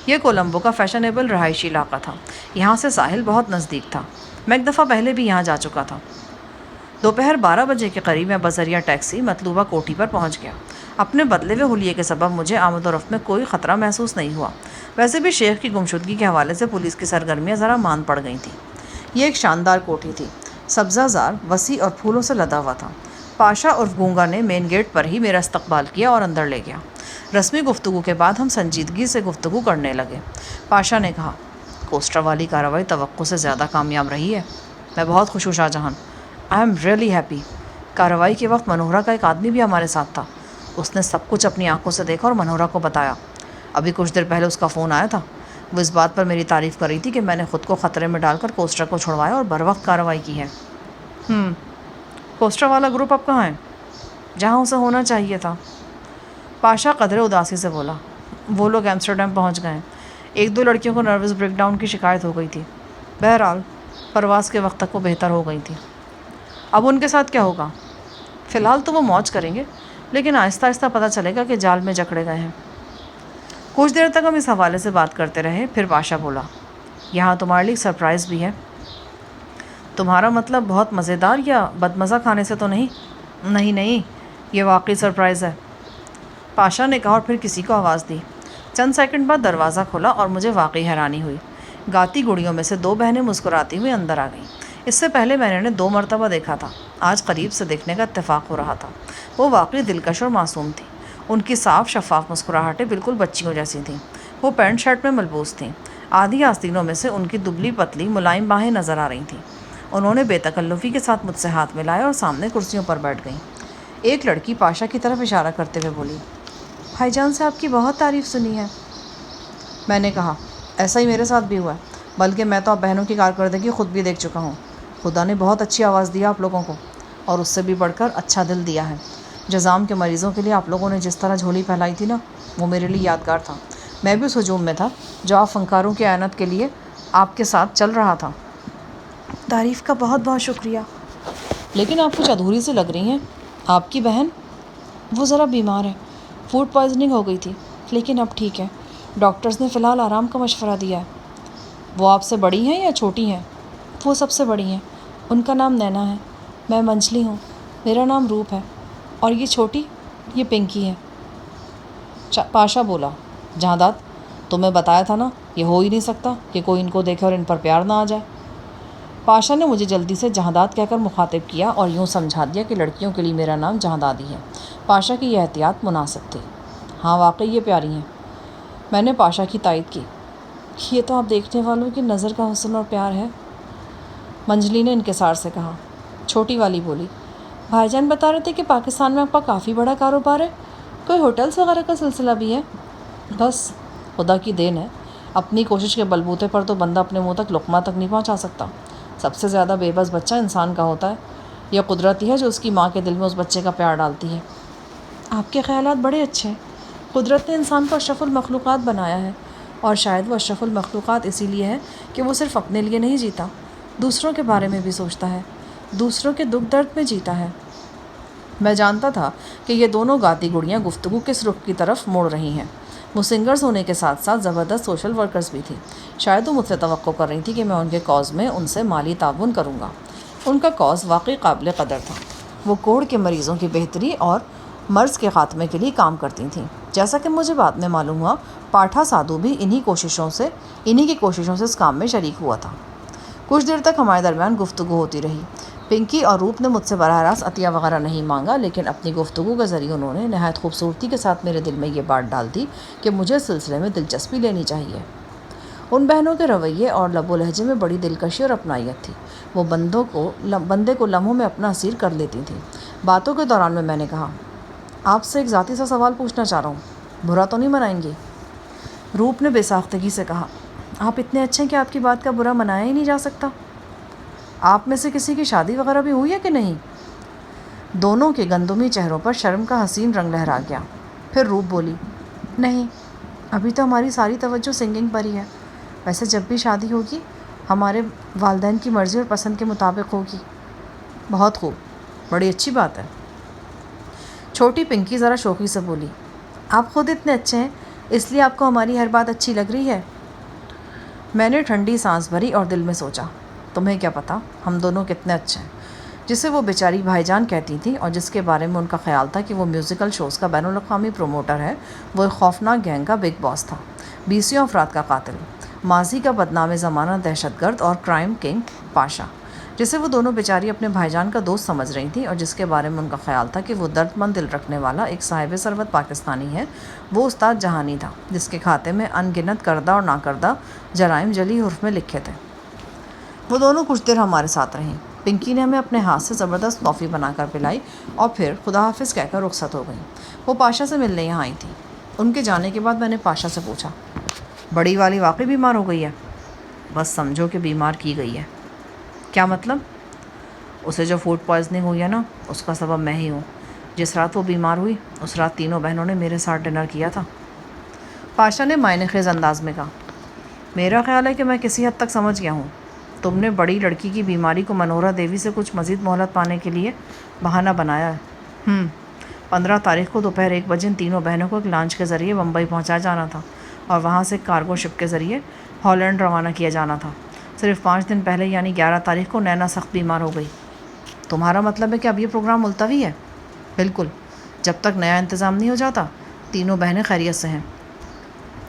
یہ کولمبو کا فیشنیبل رہائشی علاقہ تھا، یہاں سے ساحل بہت نزدیک تھا۔ میں ایک دفعہ پہلے بھی یہاں جا چکا تھا۔ دوپہر 12 بجے کے قریب میں بذریعہ ٹیکسی مطلوبہ کوٹھی پر پہنچ گیا۔ اپنے بدلے ہوئے حلیے کے سبب مجھے آمد و رفت میں کوئی خطرہ محسوس نہیں ہوا۔ ویسے بھی شیخ کی گمشدگی کے حوالے سے پولیس کی سرگرمیاں ذرا مان پڑ گئی تھیں۔ یہ ایک شاندار کوٹھی تھی، سبزہ زار، وسیع اور پھولوں سے لدا ہوا تھا۔ پاشا عرف گونگا نے مین گیٹ پر ہی میرا استقبال کیا اور اندر لے گیا۔ رسمی گفتگو کے بعد ہم سنجیدگی سے گفتگو کرنے لگے۔ پاشا نے کہا، کوسٹر والی کارروائی توقع سے زیادہ کامیاب رہی ہے۔ میں بہت خوش ہوں Shah Jahan, I am really happy. کارروائی کے وقت منورہ کا ایک آدمی بھی ہمارے ساتھ تھا، اس نے سب کچھ اپنی آنکھوں سے دیکھا اور منورہ کو بتایا۔ ابھی کچھ دیر پہلے اس کا فون آیا تھا۔ وہ اس بات پر میری تعریف کر رہی تھی کہ میں نے خود کو خطرے میں ڈال کر کوسٹر کو چھڑوایا اور بروقت کارروائی کی ہے۔ کوسٹر والا گروپ اب کہاں ہے؟ جہاں اسے ہونا چاہیے تھا۔ پاشا قدرے اداسی سے بولا۔ وہ لوگ ایمسٹرڈیم پہنچ گئے ہیں۔ ایک دو لڑکیوں کو نروس بریک ڈاؤن کی شکایت ہو گئی تھی۔ بہرحال پرواز کے وقت تک وہ بہتر ہو گئی تھی۔ اب ان کے ساتھ کیا ہوگا؟ فی الحال تو وہ موج کریں گے، لیکن آہستہ آہستہ پتہ چلے گا کہ جال میں جکڑے گئے ہیں۔ کچھ دیر تک ہم اس حوالے سے بات کرتے رہے، پھر پاشا بولا، یہاں تمہارے لیے سرپرائز بھی ہے۔ تمہارا مطلب بہت مزیدار یا بدمزہ کھانے سے تو نہیں؟ نہیں، یہ واقعی سرپرائز ہے، پاشا نے کہا اور پھر کسی کو آواز دی۔ چند سیکنڈ بعد دروازہ کھلا اور مجھے واقعی حیرانی ہوئی۔ گاتی گڑیوں میں سے دو بہنیں مسکراتی ہوئی اندر آ گئیں۔ اس سے پہلے میں نے انہیں 2 مرتبہ دیکھا تھا، آج قریب سے دیکھنے کا اتفاق ہو رہا تھا۔ وہ واقعی دلکش اور معصوم تھیں۔ ان کی صاف شفاف مسکراہٹیں بالکل بچیوں جیسی تھیں۔ وہ پینٹ شرٹ میں ملبوس تھیں۔ آدھی آستینوں میں سے ان کی دبلی پتلی ملائم باہیں نظر آ رہی تھیں۔ انہوں نے بے تکلفی کے ساتھ مجھ سے ہاتھ ملایا اور سامنے کرسیوں پر بیٹھ گئیں۔ ایک لڑکی پاشا کی طرف اشارہ کرتے ہوئے بولی، بھائی جان سے آپ کی بہت تعریف سنی ہے۔ میں نے کہا، ایسا ہی میرے ساتھ بھی ہوا ہے، بلکہ میں تو آپ بہنوں کی کارکردگی خود بھی دیکھ چکا ہوں۔ خدا نے بہت اچھی آواز دیا آپ لوگوں کو، اور اس سے بھی بڑھ کر اچھا دل دیا ہے۔ جزام کے مریضوں کے لیے آپ لوگوں نے جس طرح جھولی پھیلائی تھی نا، وہ میرے لیے یادگار تھا۔ میں بھی اس ہجوم میں تھا جو آپ فنکاروں کی اعانت کے لیے آپ کے ساتھ چل رہا تھا۔ تعریف کا بہت بہت شکریہ، لیکن آپ کچھ ادھوری سے لگ رہی ہیں۔ آپ کی بہن؟ وہ ذرا بیمار ہے، فوڈ پوائزننگ ہو گئی تھی، لیکن اب ٹھیک ہے۔ ڈاکٹرز نے فی الحال آرام کا مشورہ دیا ہے۔ وہ آپ سے بڑی ہیں یا چھوٹی ہیں؟ وہ سب سے بڑی ہیں۔ ان کا نام نینا ہے، میں منجلی ہوں، میرا نام روپ ہے، اور یہ چھوٹی، یہ پنکی ہے۔ پاشا بولا، جہانداد، تمہیں بتایا تھا نا، یہ ہو ہی نہیں سکتا کہ کوئی ان کو دیکھے اور ان پر پیار نہ آ جائے۔ پاشا نے مجھے جلدی سے جہانداد کہہ کر مخاطب کیا اور یوں سمجھا دیا کہ لڑکیوں کے لیے میرا نام جہانداد ہی ہے۔ پاشا کی یہ احتیاط مناسب تھی۔ ہاں واقعی یہ پیاری ہیں، میں نے پاشا کی تائید کی۔ یہ تو آپ دیکھنے والوں کی نظر کا حسن اور پیار ہے، منجلی نے انکسار سے کہا۔ چھوٹی والی بولی، بھائی جان بتا رہے تھے کہ پاکستان میں آپ کا کافی بڑا کاروبار ہے، کوئی ہوٹلس وغیرہ کا سلسلہ بھی ہے؟ بس خدا کی دین ہے، اپنی کوشش کے بلبوتے پر تو بندہ اپنے منہ تک لقمہ تک نہیں پہنچا سکتا۔ سب سے زیادہ بے بس بچہ انسان کا ہوتا ہے، یہ قدرت ہی ہے جو اس کی ماں کے دل میں اس بچے کا پیار ڈالتی ہے۔ آپ کے خیالات بڑے اچھے ہیں۔ قدرت نے انسان کو اشرف المخلوقات بنایا ہے، اور شاید وہ اشرف المخلوقات اسی لیے ہے کہ وہ صرف اپنے لیے نہیں جیتا، دوسروں کے بارے میں بھی سوچتا ہے، دوسروں کے دکھ درد میں جیتا ہے۔ میں جانتا تھا کہ یہ دونوں گاتی گڑیاں گفتگو کس رخ کی طرف موڑ رہی ہیں۔ وہ سنگرز ہونے کے ساتھ ساتھ زبردست سوشل ورکرز بھی تھی۔ شاید وہ مجھ سے توقع کر رہی تھی کہ میں ان کے کاز میں ان سے مالی تعاون کروں گا۔ ان کا کاز واقعی قابل قدر تھا۔ وہ کوڑ کے مریضوں کی بہتری اور مرض کے خاتمے کے لیے کام کرتی تھیں۔ جیسا کہ مجھے بعد میں معلوم ہوا، پاٹھا سادھو بھی انہی کی کوششوں سے اس کام میں شریک ہوا تھا۔ کچھ دیر تک ہمارے درمیان گفتگو ہوتی رہی۔ پنکی اور روپ نے مجھ سے براہ راست عطیہ وغیرہ نہیں مانگا، لیکن اپنی گفتگو کے ذریعے انہوں نے نہایت خوبصورتی کے ساتھ میرے دل میں یہ بات ڈال دی کہ مجھے اس سلسلے میں دلچسپی لینی چاہیے۔ ان بہنوں کے رویے اور لب و لہجے میں بڑی دلکشی اور اپنائیت تھی۔ وہ بندے کو لمحوں میں اپنا اسیر کر لیتی تھیں۔ باتوں کے دوران میں نے کہا، آپ سے ایک ذاتی سا سوال پوچھنا چاہ رہا ہوں، برا تو نہیں منائیں گی؟ روپ نے بے ساختگی سے کہا، آپ اتنے اچھے ہیں کہ آپ کی بات کا برا منایا ہی نہیں جا سکتا۔ آپ میں سے کسی کی شادی وغیرہ بھی ہوئی ہے کہ نہیں؟ دونوں کے گندمی چہروں پر شرم کا حسین رنگ لہرا گیا۔ پھر روپ بولی، نہیں، ابھی تو ہماری ساری توجہ سنگنگ پر ہی ہے۔ ویسے جب بھی شادی ہوگی ہمارے والدین کی مرضی اور پسند کے مطابق ہوگی۔ بہت خوب، بڑی اچھی بات ہے۔ چھوٹی پنکی ذرا شوخی سے بولی، آپ خود اتنے اچھے ہیں، اس لیے آپ کو ہماری ہر بات اچھی لگ رہی ہے؟ میں نے ٹھنڈی سانس بھری اور دل میں سوچا، تمہیں کیا پتہ ہم دونوں کتنے اچھے ہیں۔ جسے وہ بیچاری بھائی جان کہتی تھی اور جس کے بارے میں ان کا خیال تھا کہ وہ میوزیکل شوز کا بین الاقوامی پروموٹر ہے، وہ ایک خوفناک گینگ کا بگ باس تھا، 20 افراد کا قاتل، ماضی کا بدنام زمانہ دہشت گرد اور کرائم کنگ پاشا، جسے وہ دونوں بیچاری اپنے بھائی جان کا دوست سمجھ رہی تھی اور جس کے بارے میں ان کا خیال تھا کہ وہ درد مند دل رکھنے والا ایک صاحب ثروت پاکستانی ہے۔ وہ استاد جہانی تھا جس کے کھاتے میں ان گنت کردہ اور ناکردہ جرائم جلی حرف میں لکھے تھے۔ وہ دونوں کچھ دیر ہمارے ساتھ رہیں۔ پنکی نے ہمیں اپنے ہاتھ سے زبردست کافی بنا کر پلائی اور پھر خدا حافظ کہہ کر رخصت ہو گئی۔ وہ پاشا سے ملنے یہاں آئی تھی۔ ان کے جانے کے بعد میں نے پاشا سے پوچھا، بڑی والی واقعی بیمار ہو گئی ہے؟ بس سمجھو کہ بیمار کی گئی ہے۔ کیا مطلب؟ اسے جو فوڈ پوائزننگ ہوئی ہے نا، اس کا سبب میں ہی ہوں۔ جس رات وہ بیمار ہوئی اس رات تینوں بہنوں نے میرے ساتھ ڈنر کیا تھا۔ پاشا نے معنی خیز انداز میں کہا، میرا خیال ہے کہ میں کسی حد تک سمجھ گیا ہوں۔ تم نے بڑی لڑکی کی بیماری کو منورا دیوی سے کچھ مزید مہلت پانے کے لیے بہانہ بنایا ہے۔ 15 تاریخ کو دوپہر 1 بجے ان تینوں بہنوں کو ایک لانچ کے ذریعے بمبئی پہنچا جانا تھا اور وہاں سے کارگو شپ کے ذریعے ہالینڈ روانہ کیا جانا تھا۔ صرف 5 دن پہلے یعنی 11 تاریخ کو نینا سخت بیمار ہو گئی۔ تمہارا مطلب ہے کہ اب یہ پروگرام ملتوی ہے؟ بالکل، جب تک نیا انتظام نہیں ہو جاتا۔ تینوں بہنیں خیریت سے ہیں۔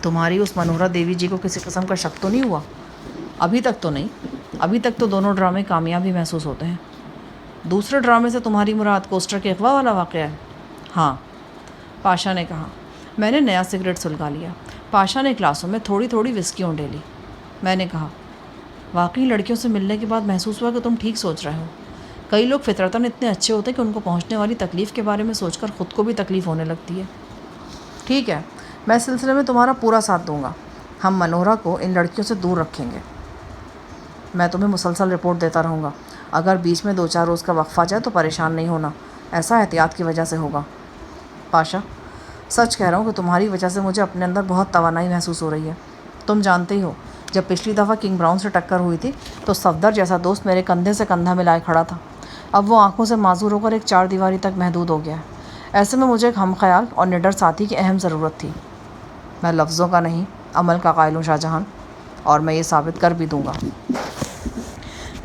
تمہاری اس منورا دیوی جی کو کسی قسم کا شک تو نہیں ہوا؟ ابھی تک تو نہیں۔ ابھی تک تو دونوں ڈرامے کامیابی محسوس ہوتے ہیں۔ دوسرے ڈرامے سے تمہاری مراد کوسٹر کے اغوا والا واقعہ ہے؟ ہاں، پاشا نے کہا۔ میں نے نیا سگریٹ سلگا لیا۔ پاشا نے گلاسوں میں تھوڑی تھوڑی وسکی ڈیلی۔ میں نے کہا، واقعی لڑکیوں سے ملنے کے بعد محسوس ہوا کہ تم ٹھیک سوچ رہے ہو۔ کئی لوگ فطرتاً اتنے اچھے ہوتے ہیں کہ ان کو پہنچنے والی تکلیف کے بارے میں سوچ کر خود کو بھی تکلیف ہونے لگتی ہے۔ ٹھیک ہے، میں اس سلسلے میں تمہارا پورا ساتھ دوں گا۔ ہم منورا کو ان لڑکیوں سے دور رکھیں گے۔ میں تمہیں مسلسل رپورٹ دیتا رہوں گا۔ اگر بیچ میں 2-4 روز کا وقفہ جائے تو پریشان نہیں ہونا، ایسا احتیاط کی وجہ سے ہوگا۔ پاشا، سچ کہہ رہا ہوں کہ تمہاری وجہ سے مجھے اپنے اندر بہت توانائی محسوس ہو رہی ہے۔ تم جانتے ہی ہو، جب پچھلی دفعہ کنگ براؤن سے ٹکر ہوئی تھی تو صفدر جیسا دوست میرے کندھے سے کندھا ملائے کھڑا تھا۔ اب وہ آنکھوں سے معذور ہو کر ایک 4 دیواری تک محدود ہو گیا ہے۔ ایسے میں مجھے ایک ہم خیال اور نڈر ساتھی کی اہم ضرورت تھی۔ میں لفظوں کا نہیں، عمل کا قائل ہوں شاہ جہان، اور میں یہ ثابت کر بھی دوں گا۔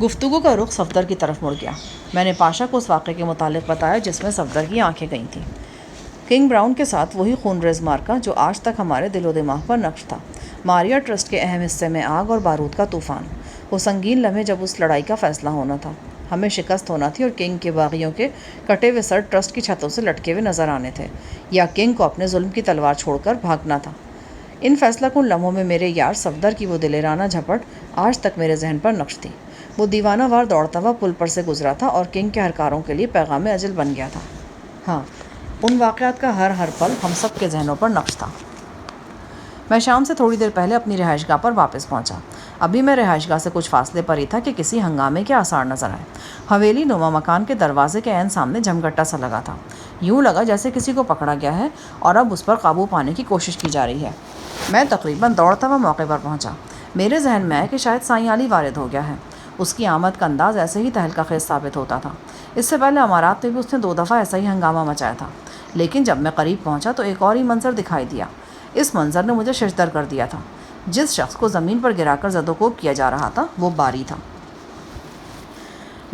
گفتگو کا رخ صفدر کی طرف مڑ گیا۔ میں نے پاشا کو اس واقعے کے متعلق بتایا جس میں صفدر کی آنکھیں گئی تھیں۔ کنگ براؤن کے ساتھ وہی خون ریز مارکا جو آج تک ہمارے دل و دماغ پر نقش تھا۔ ماریا ٹرسٹ کے اہم حصے میں آگ اور بارود کا طوفان۔ وہ سنگین لمحے جب اس لڑائی کا فیصلہ ہونا تھا۔ ہمیں شکست ہونا تھی اور کنگ کے باغیوں کے کٹے ہوئے سر ٹرسٹ کی چھتوں سے لٹکے ہوئے نظر آنے تھے، یا کنگ کو اپنے ظلم کی تلوار چھوڑ کر بھاگنا تھا۔ ان فیصلہ کن لمحوں میں میرے یار صفدر کی وہ دلیرانہ جھپٹ آج تک میرے ذہن پر نقش تھی۔ وہ دیوانہ وار دوڑتا ہوا پل پر سے گزرا تھا اور کنگ کے ہرکاروں کے لیے پیغام اجل بن گیا تھا۔ ہاں، ان واقعات کا ہر پل ہم سب کے ذہنوں پر نقش تھا۔ میں شام سے تھوڑی دیر پہلے اپنی رہائش گاہ پر واپس پہنچا۔ ابھی میں رہائش گاہ سے کچھ فاصلے پر ہی تھا کہ کسی ہنگامے کے آثار نظر آئے۔ حویلی نما مکان کے دروازے کے عین سامنے جھمگٹا سا لگا تھا۔ یوں لگا جیسے کسی کو پکڑا گیا ہے اور اب اس پر قابو پانے کی کوشش کی جا رہی ہے۔ میں تقریباً دوڑتا ہوا موقع پر پہنچا۔ میرے ذہن میں آیا کہ شاید سائیں علی وارد ہو گیا ہے۔ اس کی آمد کا انداز ایسے ہی تہلکہ خیز ثابت ہوتا تھا۔ اس سے پہلے امارات میں بھی اس نے 2 دفعہ ایسا ہی ہنگامہ مچایا تھا، لیکن جب میں قریب پہنچا تو ایک اور ہی منظر دکھائی دیا۔ اس منظر نے مجھے ششدر کر دیا تھا۔ جس شخص کو زمین پر گرا کر زد و کوب کیا جا رہا تھا وہ باری تھا۔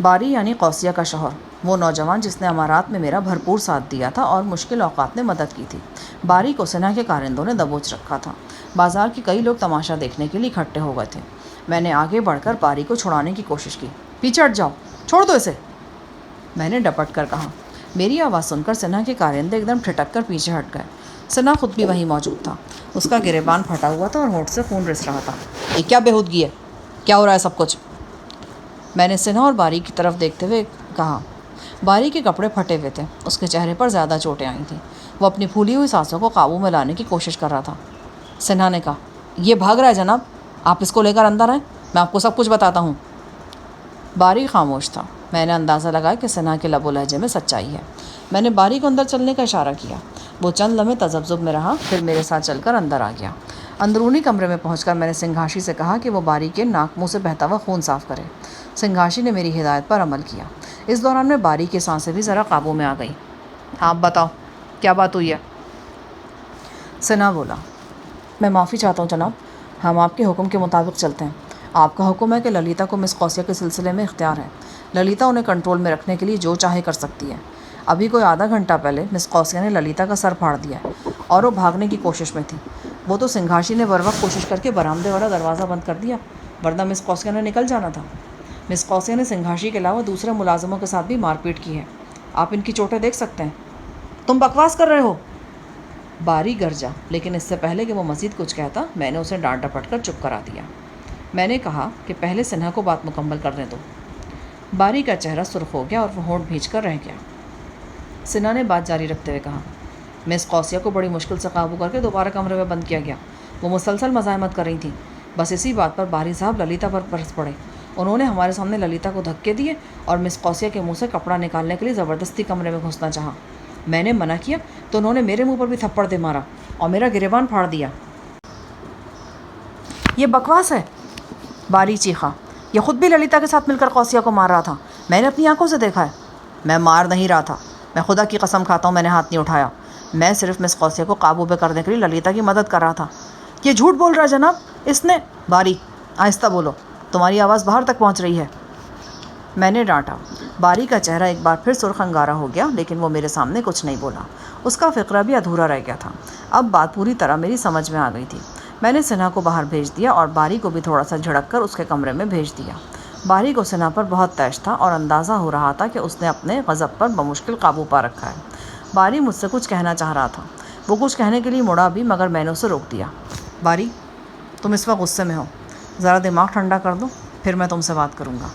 باری یعنی قوسیہ کا شوہر، وہ نوجوان جس نے امارات میں میرا بھرپور ساتھ دیا تھا اور مشکل اوقات میں مدد کی تھی۔ باری کو سنہا کے کارندوں نے دبوچ رکھا تھا۔ بازار کے کئی لوگ تماشا دیکھنے کے لیے اکٹھے ہو گئے تھے۔ میں نے آگے بڑھ کر باری کو چھڑانے کی کوشش کی۔ پیچھے ہٹ جاؤ، چھوڑ دو اسے، میں نے ڈپٹ کر کہا۔ میری آواز سن کر سنہا کے کارندے ایک دم ٹھٹک کر پیچھے ہٹ گئے۔ سنہا خود بھی وہیں موجود تھا۔ اس کا گریبان پھٹا ہوا تھا اور ہونٹ سے خون رس رہا تھا۔ یہ کیا بےہودگی ہے؟ کیا ہو رہا ہے سب کچھ؟ میں نے سنہا اور باری کی طرف دیکھتے ہوئے کہا۔ باری کے کپڑے پھٹے ہوئے تھے، اس کے چہرے پر زیادہ چوٹیں آئی تھیں۔ وہ اپنی پھولی ہوئی سانسوں کو قابو میں لانے کی کوشش کر رہا تھا۔ سنہا نے کہا، یہ بھاگ رہا ہے جناب، آپ اس کو لے کر اندر آئیں، میں آپ کو سب کچھ بتاتا ہوں۔ باری خاموش تھا۔ میں نے اندازہ لگایا کہ سنہا کے لب و لہجے میں سچائی ہے۔ میں نے باری کو اندر چلنے کا اشارہ کیا۔ وہ چند لمحے تذبذب میں رہا، پھر میرے ساتھ چل کر اندر آ گیا۔ اندرونی کمرے میں پہنچ کر میں نے سنگھاشی سے کہا کہ وہ باری کے ناک منہ سے بہتا ہوا خون صاف کرے۔ سنگھاشی نے میری ہدایت پر عمل کیا۔ اس دوران میں باری کی سانسیں بھی ذرا قابو میں آ گئیں۔ آپ بتاؤ، کیا بات ہوئی ہے؟ سنہا بولا، میں معافی چاہتا ہوں جناب، ہم آپ کے حکم کے مطابق چلتے ہیں۔ آپ کا حکم ہے کہ للیتا کو مس قوسیہ کے سلسلے میں اختیار ہے۔ للیتا انہیں کنٹرول میں رکھنے کے لیے جو چاہے کر سکتی ہے۔ ابھی کوئی آدھا گھنٹہ پہلے مس قوسیہ نے للیتا کا سر پھاڑ دیا ہے اور وہ بھاگنے کی کوشش میں تھی۔ وہ تو سنگھاشی نے بروقت کوشش کر کے برآمدے والا دروازہ بند کر دیا، ورنہ مس قوسیہ نے نکل جانا تھا۔ مس قوسیہ نے سنگھاشی کے علاوہ دوسرے ملازموں کے ساتھ بھی مار پیٹ کی ہے۔ آپ ان کی چوٹیں دیکھ سکتے ہیں۔ تم بکواس کر رہے ہو، باری گرجا، لیکن اس سے پہلے کہ وہ مزید کچھ کہتا میں نے اسے ڈانٹ ڈپٹ کر چپ کرا دیا۔ میں نے کہا کہ پہلے سنہا کو بات مکمل کرنے دو۔ باری کا چہرہ سرخ ہو گیا اور وہ ہونٹ بھیج کر رہ گیا۔ سنہا نے بات جاری رکھتے ہوئے کہا، مس قوسیہ کو بڑی مشکل سے قابو کر کے دوبارہ کمرے میں بند کیا گیا۔ وہ مسلسل مزاحمت کر رہی تھیں۔ بس اسی بات پر باری صاحب للیتا پر برس پڑے۔ انہوں نے ہمارے سامنے للیتا کو دھکے دیے اور مس قوسیہ کے منہ سے کپڑا نکالنے کے لیے زبردستی کمرے میں گھسنا چاہا۔ میں نے منع کیا تو انہوں نے میرے منہ پر بھی تھپڑ دے مارا اور میرا گریبان پھاڑ دیا۔ یہ بکواس ہے، باری چیخا۔ یہ خود بھی للیتا کے ساتھ مل کر قوسیہ کو مار رہا تھا، میں نے اپنی آنکھوں سے دیکھا ہے۔ میں مار نہیں رہا تھا، میں خدا کی قسم کھاتا ہوں میں نے ہاتھ نہیں اٹھایا۔ میں صرف مس قوسیہ کو قابو پہ کرنے کے لیے للیتا کی مدد کر رہا تھا۔ یہ جھوٹ بول رہا ہے جناب، اس نے… باری آہستہ بولو، تمہاری آواز باہر تک پہنچ رہی ہے، میں نے ڈانٹا۔ باری کا چہرہ ایک بار پھر سرخ انگارہ ہو گیا، لیکن وہ میرے سامنے کچھ نہیں بولا۔ اس کا فقرہ بھی ادھورا رہ گیا تھا۔ اب بات پوری طرح میری سمجھ میں آ گئی تھی۔ میں نے سنہا کو باہر بھیج دیا اور باری کو بھی تھوڑا سا جھڑک کر اس کے کمرے میں بھیج دیا۔ باری کو سنہا پر بہت طیش تھا اور اندازہ ہو رہا تھا کہ اس نے اپنے غضب پر بمشکل قابو پا رکھا ہے۔ باری مجھ سے کچھ کہنا چاہ رہا تھا، وہ کچھ کہنے کے لیے مڑا بھی، مگر میں نے اسے روک دیا۔ باری، تم اس وقت غصے میں ہو، ذرا دماغ ٹھنڈا کر دو، پھر میں تم سے بات کروں گا۔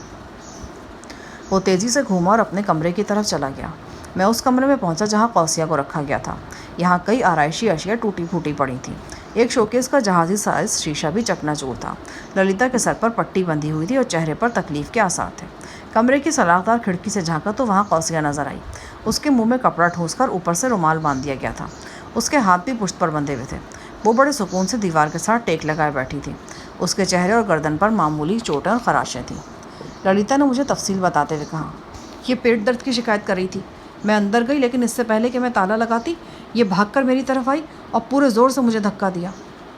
وہ تیزی سے گھوما اور اپنے کمرے کی طرف چلا گیا۔ میں اس کمرے میں پہنچا جہاں قوسیہ کو رکھا گیا تھا۔ یہاں کئی آرائشی اشیاء ٹوٹی پھوٹی پڑی تھیں۔ ایک شوکیس کا جہازی سائز شیشہ بھی چکنا چور تھا۔ للیتا کے سر پر پٹی بندھی ہوئی تھی اور چہرے پر تکلیف کے آثار تھے۔ کمرے کی سلاخدار کھڑکی سے جھانکا تو وہاں قوسیہ نظر آئی۔ اس کے منہ میں کپڑا ٹھونس کر اوپر سے رومال باندھ دیا گیا تھا۔ اس کے ہاتھ بھی پشت پر بندھے ہوئے تھے۔ وہ بڑے سکون سے دیوار کے ساتھ ٹیک لگائے بیٹھی تھی۔ اس کے چہرے اور گردن پر معمولی چوٹیں اور خراشیں تھیں۔ للیتا نے مجھے تفصیل بتاتے ہوئے کہا، یہ پیٹ درد کی شکایت کر رہی تھی۔ میں اندر گئی، لیکن اس سے پہلے کہ میں تالا لگاتی، یہ بھاگ کر میری طرف آئی اور پورے زور سے مجھے دھکا دیا۔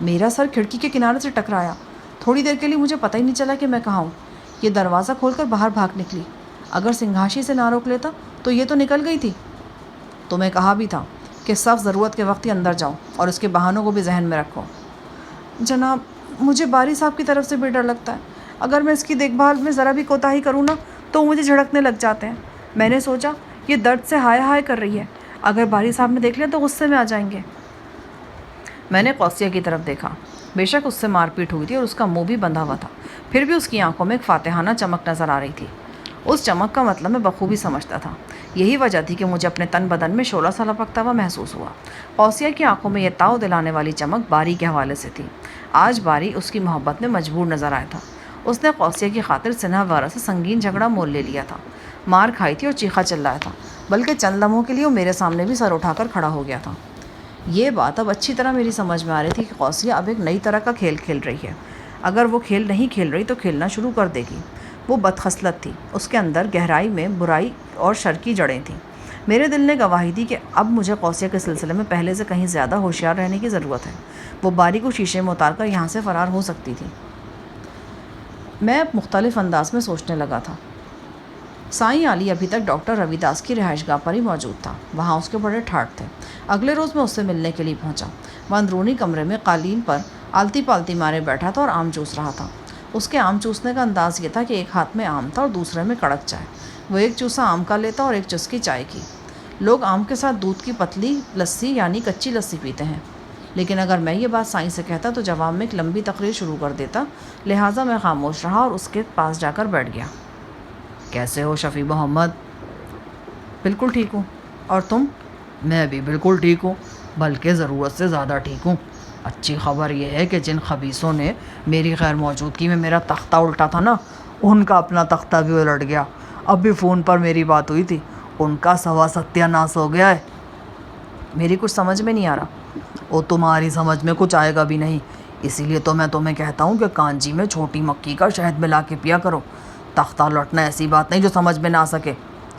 میرا سر کھڑکی کے کنارے سے ٹکرایا۔ تھوڑی دیر کے لیے مجھے پتہ ہی نہیں چلا کہ میں کہاں ہوں۔ یہ دروازہ کھول کر باہر بھاگ نکلی۔ اگر سنگھاشی سے نہ روک لیتا تو یہ تو نکل گئی تھی۔ تمہیں کہا بھی تھا کہ سخت ضرورت کے وقت ہی اندر جاؤ اور اس کے بہانوں کو بھی ذہن میں رکھو۔ جناب، مجھے باری صاحب کی طرف سے بھی ڈر لگتا ہے۔ اگر میں اس کی دیکھ بھال میں ذرا بھی کوتاہی کروں نا تو مجھے جھڑکنے لگ جاتے ہیں۔ میں نے سوچا یہ درد سے ہائے ہائے کر رہی ہے، اگر باری صاحب نے دیکھ لیا تو غصے میں آ جائیں گے۔ میں نے قوسیہ کی طرف دیکھا۔ بے شک اس سے مار پیٹ ہوئی تھی اور اس کا منہ بھی بندھا ہوا تھا، پھر بھی اس کی آنکھوں میں ایک فاتحانہ چمک نظر آ رہی تھی۔ اس چمک کا مطلب میں بخوبی سمجھتا تھا۔ یہی وجہ تھی کہ مجھے اپنے تن بدن میں شعلہ سا لپکتا ہوا محسوس ہوا۔ قوسیہ کی آنکھوں میں یہ تاؤ دلانے والی چمک باری کے حوالے سے تھی۔ آج باری اس کی محبت میں مجبور نظر آیا تھا۔ اس نے قوسیہ کی خاطر سنہا وغیرہ سے سنگین جھگڑا مول لے لیا تھا، مار کھائی تھی اور چیخا چلایا تھا، بلکہ چند لمحوں کے لیے وہ میرے سامنے بھی سر اٹھا کر کھڑا ہو گیا تھا۔ یہ بات اب اچھی طرح میری سمجھ میں آ رہی تھی کہ قوسیہ اب ایک نئی طرح کا کھیل کھیل رہی ہے۔ اگر وہ کھیل نہیں کھیل رہی تو کھیلنا شروع کر دے گی۔ وہ بدخصلت تھی، اس کے اندر گہرائی میں برائی اور شر کی جڑیں تھیں۔ میرے دل نے گواہی دی کہ اب مجھے قوسیہ کے سلسلے میں پہلے سے کہیں زیادہ ہوشیار رہنے کی ضرورت ہے۔ وہ باری کو شیشے میں اتار کر یہاں سے فرار ہو سکتی تھی۔ میں مختلف انداز میں سوچنے لگا تھا۔ سائیں علی ابھی تک ڈاکٹر روی داس کی رہائش گاہ پر ہی موجود تھا۔ وہاں اس کے بڑے ٹھاٹ تھے۔ اگلے روز میں اس سے ملنے کے لیے پہنچا۔ وہ اندرونی کمرے میں قالین پر آلتی پالتی مارے بیٹھا تھا اور آم چوس رہا تھا۔ اس کے آم چوسنے کا انداز یہ تھا کہ ایک ہاتھ میں آم تھا اور دوسرے میں کڑک چائے۔ وہ ایک چوسا آم کا لیتا اور ایک چسکی چائے کی۔ لوگ آم کے ساتھ دودھ کی پتلی لسی یعنی کچی لسی پیتے ہیں، لیکن اگر میں یہ بات سائیں سے کہتا تو جواب میں ایک لمبی تقریر شروع کر دیتا، لہٰذا میں خاموش رہا اور اس کے پاس جا کر بیٹھ گیا۔ کیسے ہو شفیع محمد؟ بالکل ٹھیک ہوں، اور تم؟ میں بھی بالکل ٹھیک ہوں، بلکہ ضرورت سے زیادہ ٹھیک ہوں۔ اچھی خبر یہ ہے کہ جن خبیثوں نے میری غیر موجودگی میں میرا تختہ الٹا تھا نا، ان کا اپنا تختہ بھی الٹ گیا۔ اب بھی فون پر میری بات ہوئی تھی، ان کا سوا ستیہ ناس ہو گیا ہے۔ میری کچھ سمجھ میں نہیں آ رہا۔ وہ تمہاری سمجھ میں کچھ آئے گا بھی نہیں، اسی لیے تو میں تمہیں کہتا ہوں کہ کانجی میں چھوٹی مکی کا شہد ملا کے پیا کرو۔ تختہ لوٹنا ایسی بات نہیں جو سمجھ میں نہ آ سکے،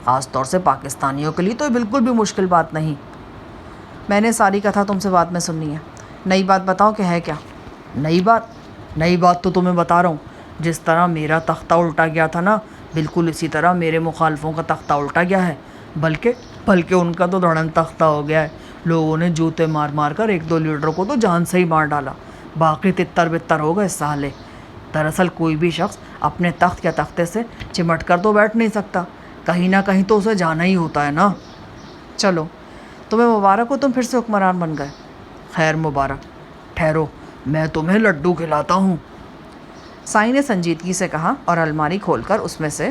خاص طور سے پاکستانیوں کے لیے تو یہ بالکل بھی مشکل بات نہیں۔ میں نے ساری کتھا تم سے بعد میں سننی ہے، نئی بات بتاؤ کہ ہے کیا؟ نئی بات تو تمہیں بتا رہا ہوں۔ جس طرح میرا تختہ الٹا گیا تھا نا، بالکل اسی طرح میرے مخالفوں کا تختہ الٹا گیا ہے، بلکہ ان کا تو دھڑن تختہ ہو گیا ہے۔ لوگوں نے جوتے مار مار کر 1-2 لیڈروں کو تو جان سے ہی مار ڈالا، باقی تتر بتر ہو گئے سالے۔ دراصل کوئی بھی شخص اپنے تخت یا تختے سے چمٹ کر تو بیٹھ نہیں سکتا، کہیں نہ کہیں تو اسے جانا ہی ہوتا ہے نا۔ چلو، تمہیں مبارک ہو، تم پھر سے حکمران بن گئے۔ خیر مبارک، ٹھہرو میں تمہیں لڈو کھلاتا ہوں، سائیں نے سنجیدگی سے کہا اور الماری کھول کر اس میں سے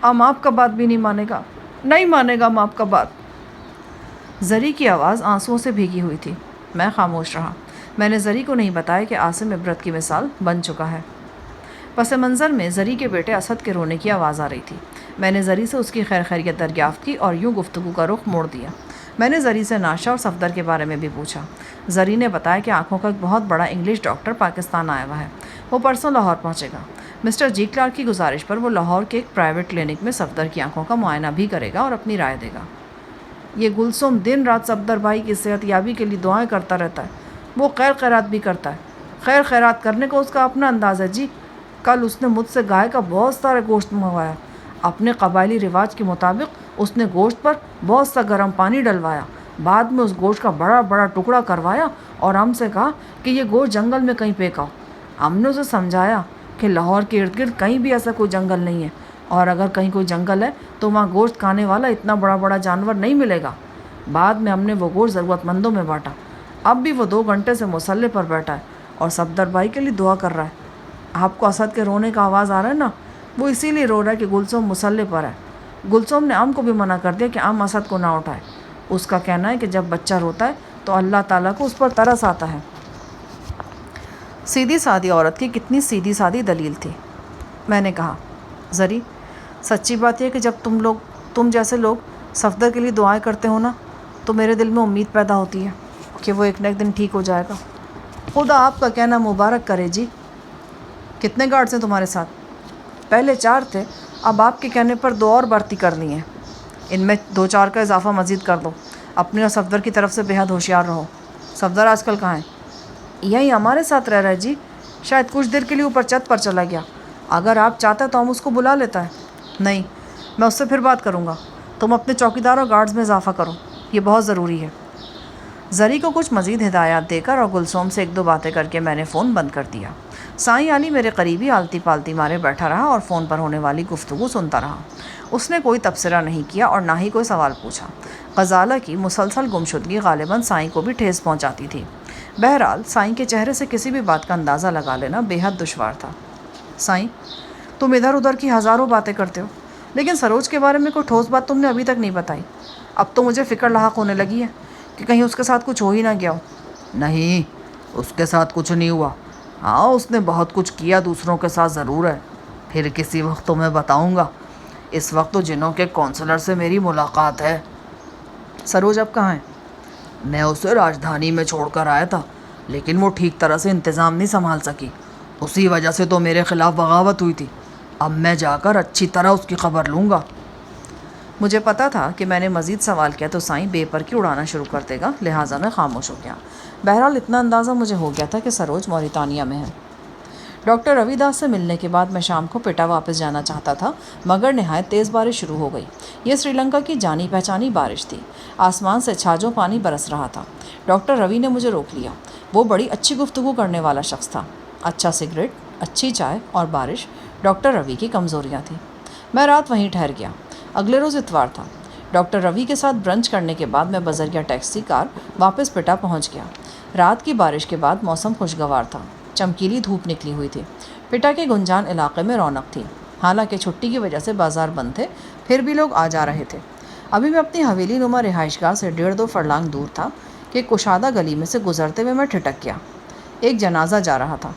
اب آپ کا بات بھی نہیں مانے گا، نہیں مانے گا اب آپ کا بات۔ زری کی آواز آنسوؤں سے بھیگی ہوئی تھی۔ میں خاموش رہا۔ میں نے زری کو نہیں بتایا کہ عاصم عبرت کی مثال بن چکا ہے۔ پس منظر میں زری کے بیٹے اسد کے رونے کی آواز آ رہی تھی۔ میں نے زری سے اس کی خیر خیریت دریافت کی اور یوں گفتگو کا رخ موڑ دیا۔ میں نے زری سے ناشا اور صفدر کے بارے میں بھی پوچھا۔ زری نے بتایا کہ آنکھوں کا ایک بہت بڑا انگلش ڈاکٹر پاکستان آیا ہوا ہے، وہ پرسوں لاہور پہنچے گا۔ مسٹر جی کلارک کی گزارش پر وہ لاہور کے ایک پرائیویٹ کلینک میں صفدر کی آنکھوں کا معائنہ بھی کرے گا اور اپنی رائے دے گا۔ یہ گلسوم دن رات صفدر بھائی کی صحت یابی کے لیے دعائیں کرتا رہتا ہے۔ وہ خیر خیرات بھی کرتا ہے۔ خیر خیرات کرنے کو اس کا اپنا انداز ہے جی۔ کل اس نے مجھ سے گائے کا بہت سارا گوشت منگوایا۔ اپنے قبائلی رواج کے مطابق اس نے گوشت پر بہت سا گرم پانی ڈلوایا، بعد میں اس گوشت کا بڑا بڑا ٹکڑا کروایا اور ہم سے کہا کہ یہ گوشت جنگل میں کہیں پھینکا۔ ہم نے اسے سمجھایا کہ لاہور کے ارد گرد کہیں بھی ایسا کوئی جنگل نہیں ہے، اور اگر کہیں کوئی جنگل ہے تو وہاں گوشت کھانے والا اتنا بڑا بڑا جانور نہیں ملے گا۔ بعد میں ہم نے وہ گوشت ضرورت مندوں میں بانٹا۔ اب بھی وہ 2 گھنٹے سے مصلے پر بیٹھا ہے اور صفدر بھائی کے لیے دعا کر رہا ہے۔ آپ کو اسد کے رونے کا آواز آ رہا ہے نا؟ وہ اسی لیے رو رہا ہے کہ گلسوم مصلے پر ہے۔ گلسوم نے عم کو بھی منع کر دیا کہ عم اسد کو نہ اٹھائے۔ اس کا کہنا ہے کہ جب بچہ روتا ہے تو اللہ تعالیٰ کو اس پر ترس آتا ہے۔ سیدھی سادی عورت کی کتنی سیدھی سادی دلیل تھی۔ میں نے کہا، زری سچی بات یہ کہ جب تم جیسے لوگ صفدر کے لیے دعائیں کرتے ہو نا تو میرے دل میں امید پیدا ہوتی ہے کہ وہ ایک نہ ایک دن ٹھیک ہو جائے گا۔ خدا آپ کا کہنا مبارک کرے جی۔ کتنے گارڈز ہیں تمہارے ساتھ؟ پہلے 4 تھے، اب آپ کے کہنے پر 2 اور بھرتی کرنی ہیں۔ ان میں 2-4 کا اضافہ مزید کر دو۔ اپنی اور صفدر کی طرف سے بہت ہوشیار رہو۔ صفدر آج کل کہاں ہے؟ یہیں ہمارے ساتھ رہ رہا ہے جی، شاید کچھ دیر کے لیے اوپر چھت پر چلا گیا۔ اگر آپ چاہتے تو ہم اس کو بلا لیتا ہے۔ نہیں، میں اس سے پھر بات کروں گا۔ تم اپنے چوکیدار اور گارڈز میں اضافہ کرو، یہ بہت ضروری ہے۔ زری کو کچھ مزید ہدایات دے کر اور گلسوم سے 1-2 باتیں کر کے میں نے فون بند کر دیا۔ سائیں علی میرے قریبی آلتی پالتی مارے بیٹھا رہا اور فون پر ہونے والی گفتگو سنتا رہا۔ اس نے کوئی تبصرہ نہیں کیا اور نہ ہی کوئی سوال پوچھا۔ غزالہ کی مسلسل گمشدگی غالباً سائیں کو بھی ٹھیس پہنچاتی تھی۔ بہرحال سائیں کے چہرے سے کسی بھی بات کا اندازہ لگا لینا بے حد دشوار تھا۔ سائیں، تم ادھر ادھر کی ہزاروں باتیں کرتے ہو، لیکن سروج کے بارے میں کوئی ٹھوس بات تم نے ابھی تک نہیں بتائی۔ اب تو مجھے فکر لاحق ہونے لگی ہے کہ کہیں اس کے ساتھ کچھ ہو ہی نہ گیا ہو۔ نہیں، اس کے ساتھ کچھ نہیں ہوا۔ ہاں، اس نے بہت کچھ کیا دوسروں کے ساتھ ضرور ہے، پھر کسی وقت تمہیں بتاؤں گا۔ اس وقت تو جنوں کے کونسلر سے میری ملاقات ہے۔ سروج اب کہاں ہے؟ میں اسے راجدھانی میں چھوڑ کر آیا تھا، لیکن وہ ٹھیک طرح سے انتظام نہیں سنبھال سکی، اسی وجہ سے تو میرے خلاف بغاوت ہوئی تھی۔ اب میں جا کر اچھی طرح اس کی خبر لوں گا۔ مجھے پتا تھا کہ میں نے مزید سوال کیا تو سائیں بے پر کی اڑانا شروع کر دے گا، لہٰذا میں خاموش ہو گیا۔ بہرحال اتنا اندازہ مجھے ہو گیا تھا کہ سروج موریتانیہ میں ہے۔ ڈاکٹر روی داس سے ملنے کے بعد میں شام کو پیٹا واپس جانا چاہتا تھا، مگر نہایت تیز بارش شروع ہو گئی۔ یہ سری لنکا کی جانی پہچانی بارش تھی۔ آسمان سے چھاجوں پانی برس رہا تھا۔ ڈاکٹر روی نے مجھے روک لیا۔ وہ بڑی اچھی گفتگو کرنے والا شخص تھا۔ اچھا سگریٹ، اچھی چائے اور بارش ڈاکٹر روی کی کمزوریاں تھیں۔ میں رات وہیں ٹھہر گیا۔ اگلے روز اتوار تھا۔ ڈاکٹر روی کے ساتھ برنچ کرنے کے بعد میں بذریعہ ٹیکسی کار واپس پیٹا پہنچ گیا۔ رات کی بارش کے بعد موسم خوشگوار تھا۔ چمکیلی دھوپ نکلی ہوئی تھی۔ پیٹا کے گنجان علاقے میں رونق تھی۔ حالانکہ چھٹی کی وجہ سے بازار بند تھے، پھر بھی لوگ آ جا رہے تھے۔ ابھی میں اپنی حویلی نما رہائش گاہ سے 1.5-2 فرلانگ دور تھا کہ کشادہ گلی میں سے گزرتے ہوئے میں ٹھٹک گیا۔ ایک جنازہ جا رہا تھا۔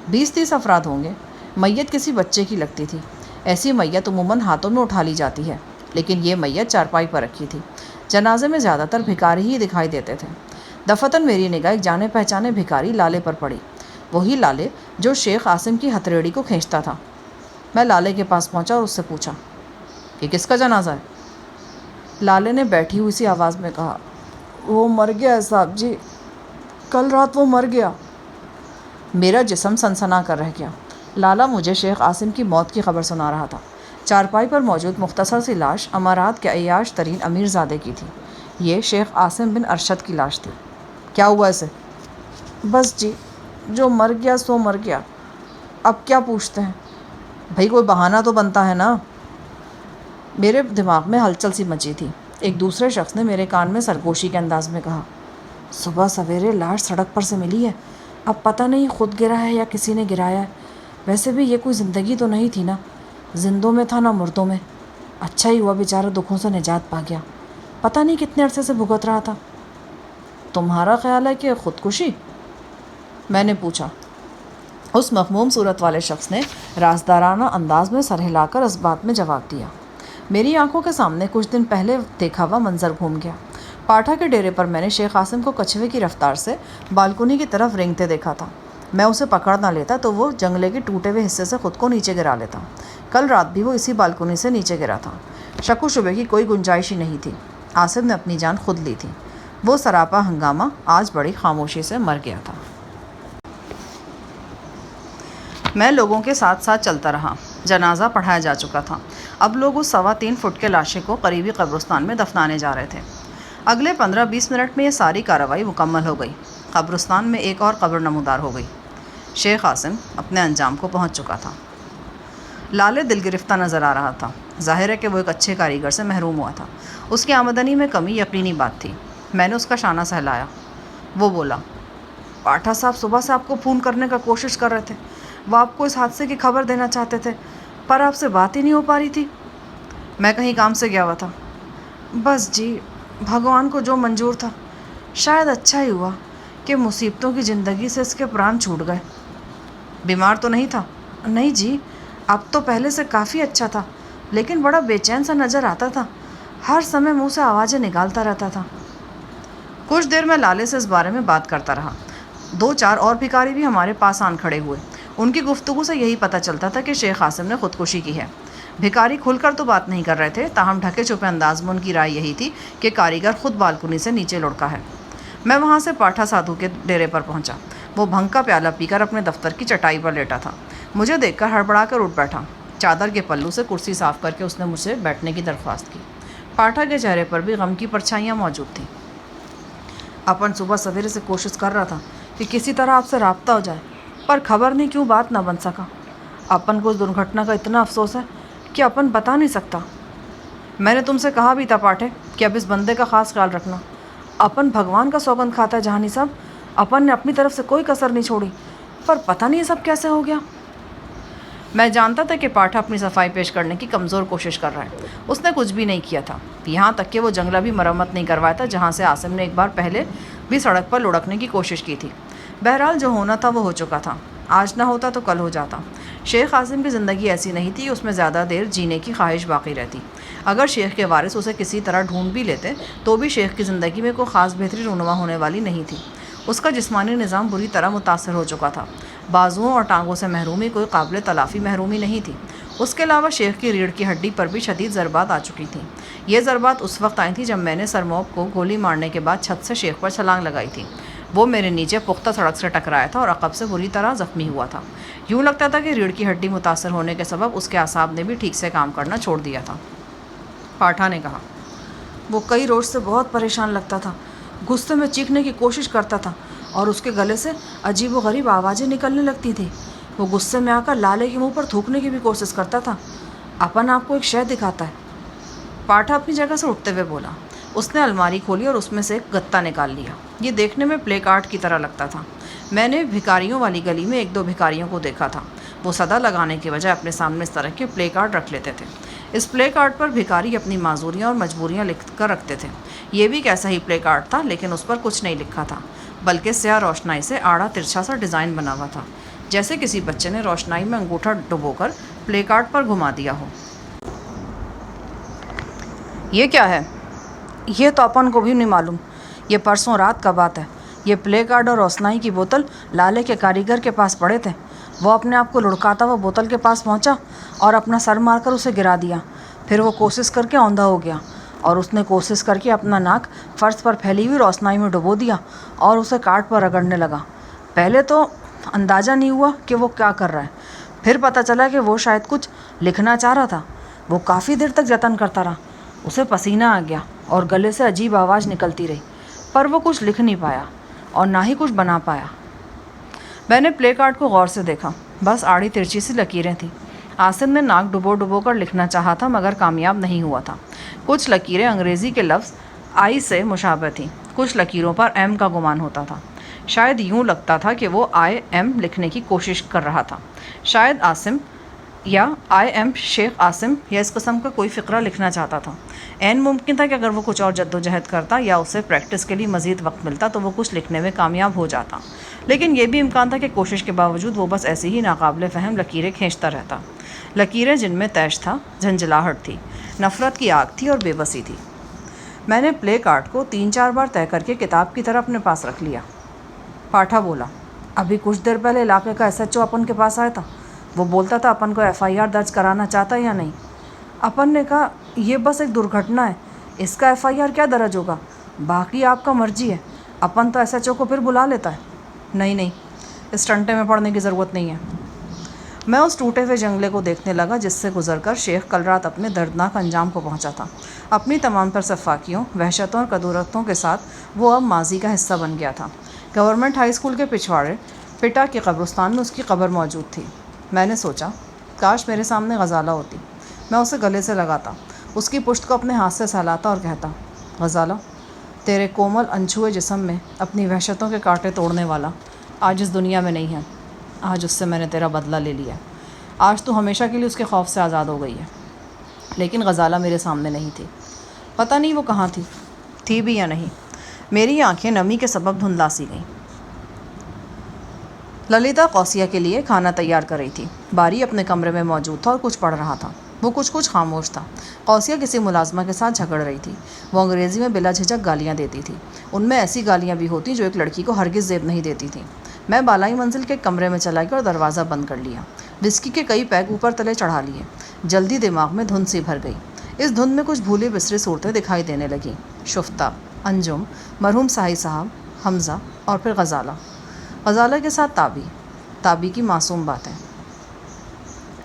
20-30 افراد ہوں گے۔ میت کسی بچے کی لگتی تھی۔ ایسی میت عموماً ہاتھوں میں اٹھا لی جاتی ہے، لیکن یہ میت چارپائی پر رکھی تھی۔ جنازے میں زیادہ تر بھکاری ہی دکھائی دیتے تھے۔ دفتن میری نگاہ ایک جانے پہچانے بھکاری لالے پر پڑی، وہی لالے جو شیخ عاصم کی ہتھیڑی کو کھینچتا تھا۔ میں لالے کے پاس پہنچا اور اس سے پوچھا کہ کس کا جنازہ ہے؟ لالے نے بیٹھی ہوئی سی آواز میں کہا، وہ مر گیا ہے صاحب جی، کل رات وہ مر گیا۔ میرا جسم سنسنا کر رہ گیا۔ لالا مجھے شیخ عاصم کی موت کی خبر سنا رہا تھا۔ چارپائی پر موجود مختصر سی لاش امارات کے عیاش ترین امیر زادے کی تھی۔ یہ شیخ عاصم بن ارشد کی لاش تھی۔ کیا ہوا اسے؟ بس جی، جو مر گیا سو مر گیا، اب کیا پوچھتے ہیں؟ بھائی کوئی بہانہ تو بنتا ہے نا۔ میرے دماغ میں ہلچل سی مچی تھی۔ ایک دوسرے شخص نے میرے کان میں سرگوشی کے انداز میں کہا، صبح سویرے لاش سڑک پر سے ملی ہے، اب پتہ نہیں خود گرا ہے یا کسی نے گرایا ہے۔ ویسے بھی یہ کوئی زندگی تو نہیں تھی نا، زندوں میں تھا نہ مردوں میں۔ اچھا ہی ہوا بیچارہ دکھوں سے نجات پا گیا، پتہ نہیں کتنے عرصے سے بھگت رہا تھا۔ تمہارا خیال ہے کہ خودکشی؟ میں نے پوچھا۔ اس مغموم صورت والے شخص نے رازدارانہ انداز میں سر ہلا کر اس بات میں جواب دیا۔ میری آنکھوں کے سامنے کچھ دن پہلے دیکھا ہوا منظر گھوم گیا۔ پاٹھا کے ڈیرے پر میں نے شیخ عاصم کو کچھوے کی رفتار سے بالکنی کی طرف رینگتے دیکھا تھا۔ میں اسے پکڑ نہ لیتا تو وہ جنگلے کے ٹوٹے ہوئے حصے سے خود کو نیچے گرا لیتا۔ کل رات بھی وہ اسی بالکنی سے نیچے گرا تھا۔ شک و شبے کی کوئی گنجائش ہی نہیں تھی، عاصم نے اپنی جان خود لی تھی۔ وہ سراپا ہنگامہ آج بڑی خاموشی سے مر گیا تھا۔ میں لوگوں کے ساتھ ساتھ چلتا رہا۔ جنازہ پڑھایا جا چکا تھا۔ اب لوگ اس 3.25 فٹ کے لاشے کو قریبی قبرستان میں دفنانے جا رہے تھے۔ اگلے 15-20 منٹ میں یہ ساری کارروائی مکمل ہو گئی۔ قبرستان میں ایک اور قبر نمودار ہو گئی۔ شیخ عاصم اپنے انجام کو پہنچ چکا تھا۔ لالے دل گرفتہ نظر آ رہا تھا۔ ظاہر ہے کہ وہ ایک اچھے کاریگر سے محروم ہوا تھا۔ اس کی آمدنی میں کمی یقینی بات تھی۔ میں نے اس کا شانہ سہلایا۔ وہ بولا، پاٹھا صاحب صبح سے آپ کو فون کرنے کا کوشش کر رہے تھے۔ وہ آپ کو اس حادثے کی خبر دینا چاہتے تھے، پر آپ سے بات ہی نہیں ہو پا رہی تھی۔ میں کہیں کام سے گیا ہوا تھا۔ بس جی، بھگوان کو جو منظور تھا۔ شاید اچھا ہی ہوا کہ مصیبتوں کی زندگی سے اس کے پران چھوٹ گئے۔ بیمار تو نہیں تھا؟ نہیں جی، اب تو پہلے سے کافی اچھا تھا، لیکن بڑا بے چین سا نظر آتا تھا۔ ہر سمے منہ سے آوازیں نکالتا رہتا تھا۔ کچھ دیر میں لالے سے اس بارے میں بات کرتا رہا۔ 2-4 اور بھکاری بھی ہمارے پاس آن کھڑے ہوئے۔ ان کی گفتگو سے یہی پتہ چلتا تھا کہ شیخ عاصم نے خودکشی کی ہے۔ بھکاری کھل کر تو بات نہیں کر رہے تھے، تاہم ڈھکے چھپے انداز میں ان کی رائے یہی تھی کہ کاریگر خود بالکنی سے نیچے لڑکا ہے۔ میں وہاں سے پاٹھا سادھو کے ڈیرے پر پہنچا۔ وہ بھنگ کا پیالہ پی کر اپنے دفتر کی چٹائی پر لیٹا تھا۔ مجھے دیکھ کر ہڑبڑا کر اٹھ بیٹھا۔ چادر کے پلو سے کرسی صاف کر کے اس نے مجھ سے بیٹھنے کی درخواست کی۔ پاٹھا کے چہرے پر بھی غم کی پرچھائیاں موجود تھیں۔ اپن صبح سویرے سے کوشش کر رہا تھا کہ کسی طرح آپ سے رابطہ ہو جائے، پر خبر نہیں کیوں بات نہ بن سکا۔ اپن کو اس درگھٹنا کا اتنا افسوس ہے کہ اپن بتا نہیں سکتا۔ میں نے تم سے کہا بھی تھا پاٹھے کہ اب اس بندے کا خاص خیال رکھنا۔ اپن بھگوان کا سوگند کھاتا ہے جہانی صاحب، اپن نے اپنی طرف سے کوئی کسر نہیں چھوڑی، پر پتہ نہیں یہ سب کیسے ہو گیا۔ میں جانتا تھا کہ پاٹھا اپنی صفائی پیش کرنے کی کمزور کوشش کر رہا ہے۔ اس نے کچھ بھی نہیں کیا تھا، یہاں تک کہ وہ جنگلہ بھی مرمت نہیں کروایا تھا جہاں سے عاصم نے ایک بار پہلے بھی سڑک پر لڑکنے کی کوشش کی تھی۔ بہرحال جو ہونا تھا وہ ہو چکا تھا۔ آج نہ ہوتا تو کل ہو جاتا۔ شیخ عاصم کی زندگی ایسی نہیں تھی، اس میں زیادہ دیر جینے کی خواہش باقی رہتی۔ اگر شیخ کے وارث اسے کسی طرح ڈھونڈ بھی لیتے تو بھی شیخ کی زندگی میں کوئی خاص بہتری رونما ہونے والی نہیں تھی۔ اس کا جسمانی نظام بری طرح متاثر ہو چکا تھا۔ بازوؤں اور ٹانگوں سے محرومی کوئی قابل تلافی محرومی نہیں تھی۔ اس کے علاوہ شیخ کی ریڑھ کی ہڈی پر بھی شدید ضربات آ چکی تھیں۔ یہ ضربات اس وقت آئی تھیں جب میں نے سرموب کو گولی مارنے کے بعد چھت سے شیخ پر چھلانگ لگائی تھی۔ وہ میرے نیچے پختہ سڑک سے ٹکرایا تھا اور عقب سے بری طرح زخمی ہوا تھا۔ یوں لگتا تھا کہ ریڑھ کی ہڈی متاثر ہونے کے سبب اس کے اعصاب نے بھی ٹھیک سے کام کرنا چھوڑ دیا تھا۔ پاٹھا نے کہا، وہ کئی روز سے بہت پریشان لگتا تھا، غصے میں چیخنے کی کوشش کرتا تھا اور اس کے گلے سے عجیب و غریب آوازیں نکلنے لگتی تھیں۔ وہ غصے میں آ کر لالے کے منہ پر تھوکنے کی بھی کوشش کرتا تھا۔ اپن آپ کو ایک شے دکھاتا ہے۔ پاٹھا اپنی جگہ سے اٹھتے ہوئے بولا۔ اس نے الماری کھولی اور اس میں سے ایک گتا نکال لیا۔ یہ دیکھنے میں پلے کارڈ کی طرح لگتا تھا۔ میں نے بھکاریوں والی گلی میں 1-2 بھکاریوں کو دیکھا تھا۔ وہ صدا لگانے کے بجائے اپنے سامنے اس طرح کے پلے کارڈ رکھ لیتے تھے۔ اس پلے کارڈ پر بھکاری اپنی معذوریاں اور مجبوریاں لکھ کر رکھتے تھے۔ یہ بھی ایک ایسا ہی پلے کارڈ تھا، لیکن اس پر کچھ نہیں لکھا تھا، بلکہ سیاہ روشنائی سے آڑا ترچھا سا ڈیزائن بنا ہوا تھا، جیسے کسی بچے نے روشنائی میں انگوٹھا ڈبو کر پلے کارڈ پر گھما دیا ہو۔ یہ کیا ہے؟ یہ تو اپن کو بھی نہیں معلوم۔ یہ پرسوں رات کا بات ہے۔ یہ پلے کارڈ اور روشنائی کی بوتل لالے کے کاریگر کے پاس پڑے تھے۔ وہ اپنے آپ کو لڑکاتا ہوا بوتل کے پاس پہنچا اور اپنا سر مار کر اسے گرا دیا۔ پھر وہ کوشش کر کے اوندھا ہو گیا اور اس نے کوشش کر کے اپنا ناک فرش پر پھیلی ہوئی روشنائی میں ڈبو دیا اور اسے کارڈ پر رگڑنے لگا۔ پہلے تو اندازہ نہیں ہوا کہ وہ کیا کر رہا ہے، پھر پتہ چلا کہ وہ شاید کچھ لکھنا چاہ رہا تھا۔ وہ کافی دیر تک جتن کرتا رہا۔ اسے پسینہ آ گیا اور گلے سے عجیب آواز نکلتی رہی، پر وہ کچھ لکھ نہیں پایا اور نہ ہی کچھ بنا پایا۔ میں نے پلے کارڈ کو غور سے دیکھا، بس آڑی ترچی سی لکیریں تھیں۔ عاصم نے ناک ڈبو ڈبو کر لکھنا چاہا تھا مگر کامیاب نہیں ہوا تھا۔ کچھ لکیریں انگریزی کے لفظ آئی سے مشابہ تھیں، کچھ لکیروں پر ایم کا گمان ہوتا تھا۔ شاید یوں لگتا تھا کہ وہ آئی ایم لکھنے کی کوشش کر رہا تھا۔ شاید عاصم یا آئی ایم شیخ عاصم یا اس قسم کا کوئی فقرہ لکھنا چاہتا تھا۔ عین ممکن تھا کہ اگر وہ کچھ اور جد و جہد کرتا یا اسے پریکٹس کے لیے مزید وقت ملتا تو وہ کچھ لکھنے میں کامیاب ہو جاتا، لیکن یہ بھی امکان تھا کہ کوشش کے باوجود وہ بس ایسی ہی ناقابل فہم لکیریں کھینچتا رہتا، لکیریں جن میں تیش تھا، جھنجھلاہٹ تھی، نفرت کی آگ تھی اور بے بسی تھی۔ میں نے پلے کارڈ کو 3-4 بار طے کر کے کتاب کی طرح اپنے پاس رکھ لیا۔ پاٹھا بولا، ابھی کچھ دیر پہلے علاقے کا ایس ایچ او اپن کے پاس آیا تھا، وہ بولتا تھا اپن کو FIR درج کرانا چاہتا ہے یا نہیں۔ اپن نے کہا یہ بس ایک درگھٹنا ہے، اس کا FIR کیا درج ہوگا، باقی آپ کا مرضی ہے، اپن تو ایس ایچ او کو پھر بلا لیتا ہے۔ نہیں، اس ٹنٹے میں پڑنے کی ضرورت نہیں ہے۔ میں اس ٹوٹے ہوئے جنگلے کو دیکھنے لگا جس سے گزر کر شیخ کل رات اپنے دردناک انجام کو پہنچا تھا۔ اپنی تمام تر صفاکیوں، وحشتوں اور کدورتوں کے ساتھ وہ اب ماضی کا حصہ بن گیا تھا۔ گورنمنٹ ہائی اسکول کے پچھواڑے پٹا کے قبرستان میں اس کی قبر موجود تھی۔ میں نے سوچا کاش میرے سامنے غزالہ ہوتی، میں اسے گلے سے لگاتا، اس کی پشت کو اپنے ہاتھ سے سہلاتا اور کہتا، غزالہ، تیرے کومل انچھوئے جسم میں اپنی وحشتوں کے کانٹے توڑنے والا آج اس دنیا میں نہیں ہے۔ آج اس سے میں نے تیرا بدلہ لے لیا، آج تو ہمیشہ کے لیے اس کے خوف سے آزاد ہو گئی ہے۔ لیکن غزالہ میرے سامنے نہیں تھی۔ پتہ نہیں وہ کہاں تھی بھی یا نہیں۔ میری آنکھیں نمی کے سبب دھندلا سی گئیں۔ للیتا قوسیہ کے لیے کھانا تیار کر رہی تھی۔ باری اپنے کمرے میں موجود تھا اور کچھ پڑھ رہا تھا۔ وہ کچھ خاموش تھا۔ قوسیہ کسی ملازمہ کے ساتھ جھگڑ رہی تھی۔ وہ انگریزی میں بلا جھجک گالیاں دیتی تھی۔ ان میں ایسی گالیاں بھی ہوتی جو ایک لڑکی کو ہرگز زیب نہیں دیتی تھیں۔ میں بالائی منزل کے کمرے میں چلا گیا اور دروازہ بند کر لیا۔ وسکی کے کئی پیگ اوپر تلے چڑھا لیے۔ جلدی دماغ میں دھند سی بھر گئی۔ اس دھند میں کچھ بھولی بسری صورتیں دکھائی دینے لگیں۔ شفتہ، انجم، مرحوم ساحی صاحب، حمزہ اور پھر غزالہ کے ساتھ تابی کی معصوم باتیں۔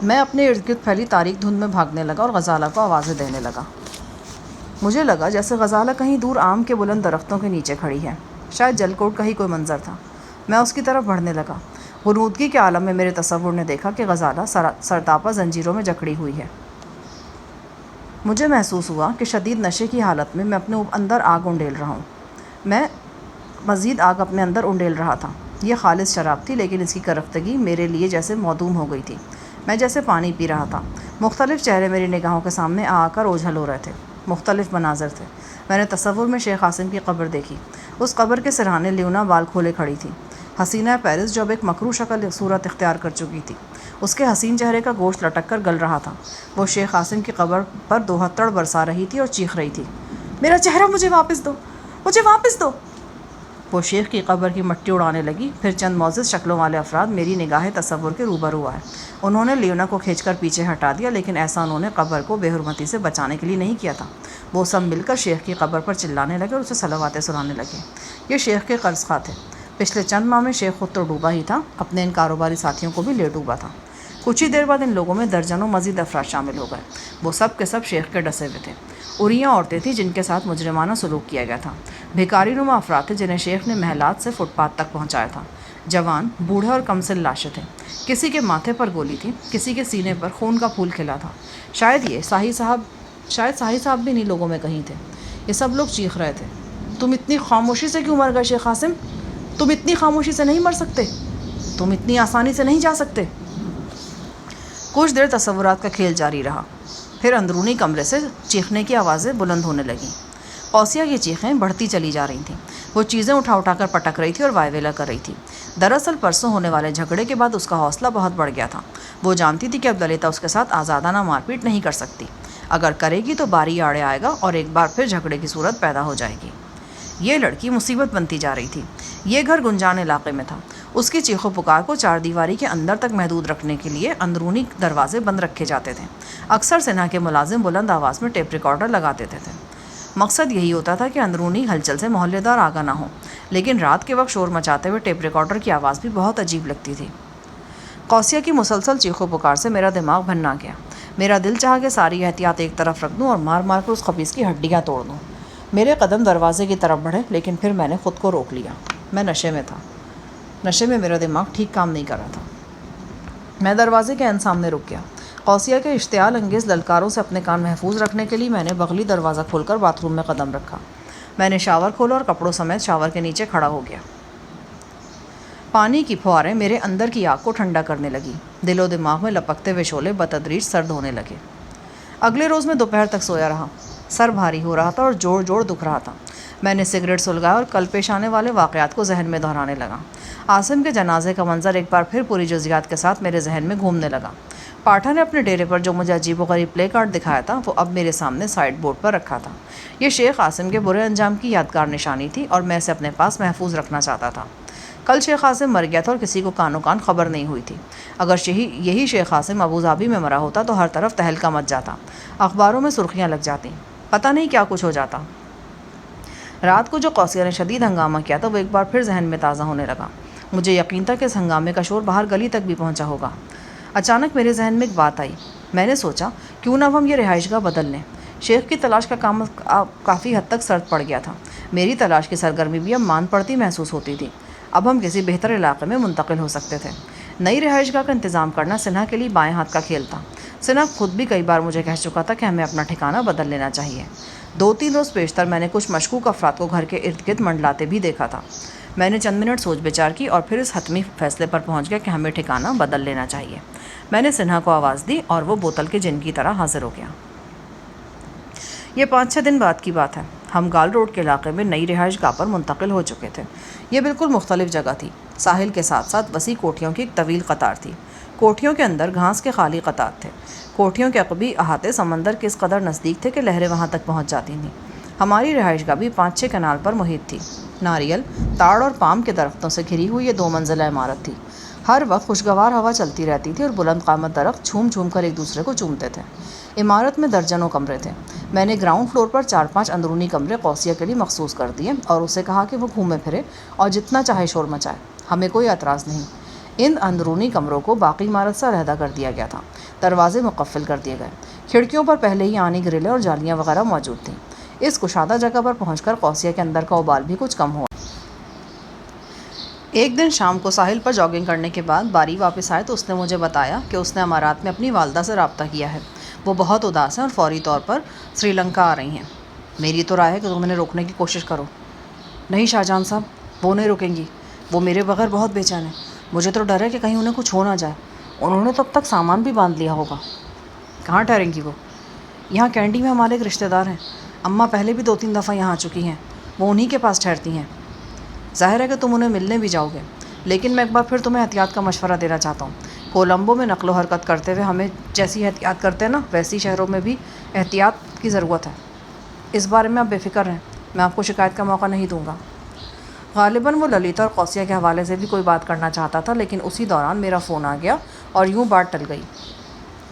میں اپنے ارد گرد پھیلی تاریک دھند میں بھاگنے لگا اور غزالہ کو آوازیں دینے لگا۔ مجھے لگا جیسے غزالہ کہیں دور آم کے بلند درختوں کے نیچے کھڑی ہے، شاید جلکوٹ کا ہی کوئی منظر تھا۔ میں اس کی طرف بڑھنے لگا۔ غنودگی کے عالم میں میرے تصور نے دیکھا کہ غزالہ سرتاپا زنجیروں میں جکڑی ہوئی ہے۔ مجھے محسوس ہوا کہ شدید نشے کی حالت میں اپنے اندر آگ انڈیل رہا ہوں۔ میں مزید آگ اپنے اندر انڈیل رہا تھا۔ یہ خالص شراب تھی، لیکن اس کی کرختگی میرے لیے جیسے معدوم ہو گئی تھی۔ میں جیسے پانی پی رہا تھا۔ مختلف چہرے میری نگاہوں کے سامنے آ کر اوجھل ہو رہے تھے۔ مختلف مناظر تھے۔ میں نے تصور میں شیخ عاصم کی قبر دیکھی۔ اس قبر کے سرہانے لیونا بال کھولے کھڑی تھی۔ حسینہ پیرس جو اب ایک مکروہ شکل صورت اختیار کر چکی تھی، اس کے حسین چہرے کا گوشت لٹک کر گل رہا تھا۔ وہ شیخ عاصم کی قبر پر دوہتڑ برسا رہی تھی اور چیخ رہی تھی، میرا چہرہ مجھے واپس دو، مجھے واپس دو۔ وہ شیخ کی قبر کی مٹی اڑانے لگی۔ پھر چند معزز شکلوں والے افراد میری نگاہ تصور کے روبرو آئے۔ انہوں نے لیونا کو کھینچ کر پیچھے ہٹا دیا، لیکن ایسا انہوں نے قبر کو بے حرمتی سے بچانے کے لیے نہیں کیا تھا۔ وہ سب مل کر شیخ کی قبر پر چلانے لگے اور اسے صلواتیں سنانے لگے۔ یہ شیخ کے قرض خواہ تھے۔ پچھلے چند ماہ میں شیخ خود تو ڈوبا ہی تھا، اپنے ان کاروباری ساتھیوں کو بھی لے ڈوبا تھا۔ کچھ ہی دیر بعد ان لوگوں میں درجنوں مزید افراد شامل ہو گئے۔ وہ سب کے سب شیخ کے ڈسے ہوئے تھے۔ عریاں عورتیں تھیں جن کے ساتھ مجرمانہ سلوک کیا گیا تھا۔ بھکاری نما افراد تھے جنہیں شیخ نے محلات سے فٹ پاتھ تک پہنچایا تھا۔ جوان، بوڑھے اور کمسن لاشیں تھے۔ کسی کے ماتھے پر گولی تھی، کسی کے سینے پر خون کا پھول کھلا تھا۔ شاید ساحی صاحب بھی انہی لوگوں میں کہیں تھے۔ یہ سب لوگ چیخ رہے تھے، تم اتنی خاموشی سے کیوں مر گئے شیخ عاصم؟ تم اتنی خاموشی سے نہیں مر سکتے، تم اتنی آسانی سے نہیں جا سکتے۔ کچھ دیر تصورات کا کھیل جاری رہا۔ پھر اندرونی کمرے سے چیخنے کی آوازیں بلند ہونے لگیں۔ قوسیہ کی چیخیں بڑھتی چلی جا رہی تھیں۔ وہ چیزیں اٹھا کر پٹک رہی تھی اور وائیویلا کر رہی تھی۔ دراصل پرسوں ہونے والے جھگڑے کے بعد اس کا حوصلہ بہت بڑھ گیا تھا۔ وہ جانتی تھی کہ اب للیتا اس کے ساتھ آزادانہ مار پیٹ نہیں کر سکتی۔ اگر کرے گی تو باری آڑے آئے گا اور ایک بار پھر جھگڑے کی صورت پیدا ہو جائے گی۔ یہ لڑکی مصیبت بنتی جا رہی تھی۔ یہ گھر گنجان علاقے میں تھا۔ اس کی چیخ و پکار کو چار دیواری کے اندر تک محدود رکھنے کے لیے اندرونی دروازے بند رکھے جاتے تھے۔ اکثر سنہا کے ملازم بلند آواز میں ٹیپ ریکارڈر لگا دیتے تھے۔ مقصد یہی ہوتا تھا کہ اندرونی ہلچل سے محلے دار آگاہ نہ ہوں، لیکن رات کے وقت شور مچاتے ہوئے ٹیپ ریکارڈر کی آواز بھی بہت عجیب لگتی تھی۔ قوسیہ کی مسلسل چیخ و پکار سے میرا دماغ بھنا گیا۔ میرا دل چاہا کہ ساری احتیاط ایک طرف رکھ دوں اور مار مار کر اس خبیث کی ہڈیاں توڑ دوں۔ میرے قدم دروازے کی طرف بڑھے، لیکن پھر میں نے خود کو روک لیا۔ میں نشے میں تھا۔ نشے میں میرا دماغ ٹھیک کام نہیں کر رہا تھا۔ میں دروازے کے عین سامنے رک گیا۔ قوسیہ کے اشتعال انگیز للکاروں سے اپنے کان محفوظ رکھنے کے لیے میں نے بغلی دروازہ کھول کر باتھ روم میں قدم رکھا۔ میں نے شاور کھولا اور کپڑوں سمیت شاور کے نیچے کھڑا ہو گیا۔ پانی کی پھواریں میرے اندر کی آگ کو ٹھنڈا کرنے لگی. دل و دماغ میں لپکتے ہوئے شعلے بتدریج سرد ہونے لگے. اگلے روز میں دوپہر تک سویا رہا. سر بھاری ہو رہا تھا اور جوڑ جوڑ دکھ رہا تھا. میں نے سگریٹ سلگایا اور کل پیش آنے والے واقعات کو ذہن میں دہرانے لگا. عاصم کے جنازے کا منظر ایک بار پھر پوری جزیات کے ساتھ میرے ذہن میں گھومنے لگا. پاٹھا نے اپنے ڈیرے پر جو مجھے عجیب و غریب پلے کارڈ دکھایا تھا وہ اب میرے سامنے سائڈ بورڈ پر رکھا تھا. یہ شیخ عاصم کے برے انجام کی یادگار نشانی تھی اور میں اسے اپنے پاس محفوظ رکھنا چاہتا تھا. کل شیخ عاصم مر گیا تھا اور کسی کو کانوں کان خبر نہیں ہوئی تھی. اگر یہی شیخ عاصم ابوظہبی میں مرا ہوتا تو ہر طرف تہلکہ مچ جاتا, اخباروں میں سرخیاں لگ جاتی, پتہ نہیں کیا کچھ ہو جاتا. رات کو جو قوسیہ نے شدید ہنگامہ کیا تھا وہ ایک بار پھر ذہن میں تازہ ہونے لگا. مجھے یقین تھا کہ اس ہنگامے کا شور باہر گلی تک بھی پہنچا ہوگا. اچانک میرے ذہن میں ایک بات آئی. میں نے سوچا کیوں نہ ہم یہ رہائش گاہ بدل لیں. شیخ کی تلاش کا کام کافی حد تک سرد پڑ گیا تھا. میری تلاش کی سرگرمی بھی اب مان پڑتی محسوس ہوتی تھی. اب ہم کسی بہتر علاقے میں منتقل ہو سکتے تھے. نئی رہائش گاہ کا انتظام کرنا سنہا کے لیے بائیں ہاتھ کا کھیل تھا. سنہا خود بھی کئی بار مجھے کہہ چکا تھا کہ ہمیں اپنا ٹھکانہ بدل لینا چاہیے. 2-3 روز پیشتر میں نے کچھ مشکوک افراد کو گھر کے ارد گرد منڈلاتے بھی دیکھا تھا. میں نے چند منٹ سوچ بچار کی اور پھر اس حتمی فیصلے پر پہنچ گیا کہ ہمیں ٹھکانہ بدل لینا چاہیے. میں نے سنہا کو آواز دی اور وہ بوتل کے جن کی طرح حاضر ہو گیا. یہ 5-6 دن بعد کی بات ہے. ہم گال روڈ کے علاقے میں نئی رہائش گاہ پر منتقل ہو چکے تھے. یہ بالکل مختلف جگہ تھی. ساحل کے ساتھ ساتھ وسیع کوٹھیوں کی ایک طویل قطار تھی. کوٹھیوں کے اندر گھاس کے خالی قطار تھے. کوٹھیوں کے عقبی احاطے سمندر کے اس قدر نزدیک تھے کہ لہریں وہاں تک پہنچ جاتی تھیں. ہماری رہائش گاہ بھی 5-6 کنال پر محیط تھی. ناریل, تاڑ اور پام کے درختوں سے گھری ہوئی یہ 2 منزلہ عمارت تھی. ہر وقت خوشگوار ہوا چلتی رہتی تھی اور بلند قامت درخت جھوم جھوم کر ایک دوسرے کو چومتے تھے. عمارت میں درجنوں کمرے تھے. میں نے گراؤنڈ فلور پر 4-5 اندرونی کمرے قوسیہ کے لیے مخصوص کر دیے اور اسے کہا کہ وہ گھومے پھرے اور جتنا چاہے شور مچائے, ہمیں کوئی اعتراض نہیں. ان اندرونی کمروں کو باقی عمارت سے علیحدہ کر دیا گیا تھا. دروازے مقفل کر دیے گئے. کھڑکیوں پر پہلے ہی آنی گرلیں اور جالیاں وغیرہ موجود تھیں. اس کشادہ جگہ پر پہنچ کر قوسیہ کے اندر کا ابال بھی کچھ کم ہوا. ایک دن شام کو ساحل پر جاگنگ کرنے کے بعد باری واپس آئے تو اس نے مجھے بتایا کہ اس نے امارات میں اپنی والدہ سے رابطہ کیا ہے. وہ بہت اداس ہیں اور فوری طور پر سری لنکا آ رہی ہیں. میری تو رائے ہے کہ تم انہیں روکنے کی کوشش کرو. نہیں شاہ جان صاحب, وہ نہیں رکیں گی. وہ میرے بغیر بہت بے چین ہے. مجھے تو ڈر ہے کہ کہیں انہیں کچھ ہو نہ جائے. انہوں نے تو اب تک سامان بھی باندھ لیا ہوگا. کہاں ٹھہریں گی وہ؟ یہاں کینڈی میں ہمارے ایک رشتہ دار ہیں. اماں پہلے بھی 2-3 دفعہ یہاں آ چکی ہیں. وہ انہی کے پاس ٹھہرتی ہیں. ظاہر ہے کہ تم انہیں ملنے بھی جاؤ گے, لیکن میں ایک بار پھر تمہیں احتیاط کا مشورہ دینا چاہتا ہوں. کولمبو میں نقل و حرکت کرتے ہوئے ہمیں جیسی احتیاط کرتے ہیں نا, ویسی شہروں میں بھی احتیاط کی ضرورت ہے. اس بارے میں آپ بے فکر رہیں, میں آپ کو شکایت کا موقع نہیں دوں گا. غالباً وہ للیتا اور قوسیہ کے حوالے سے بھی کوئی بات کرنا چاہتا تھا, لیکن اسی دوران میرا فون آ گیا اور یوں بات ٹل گئی.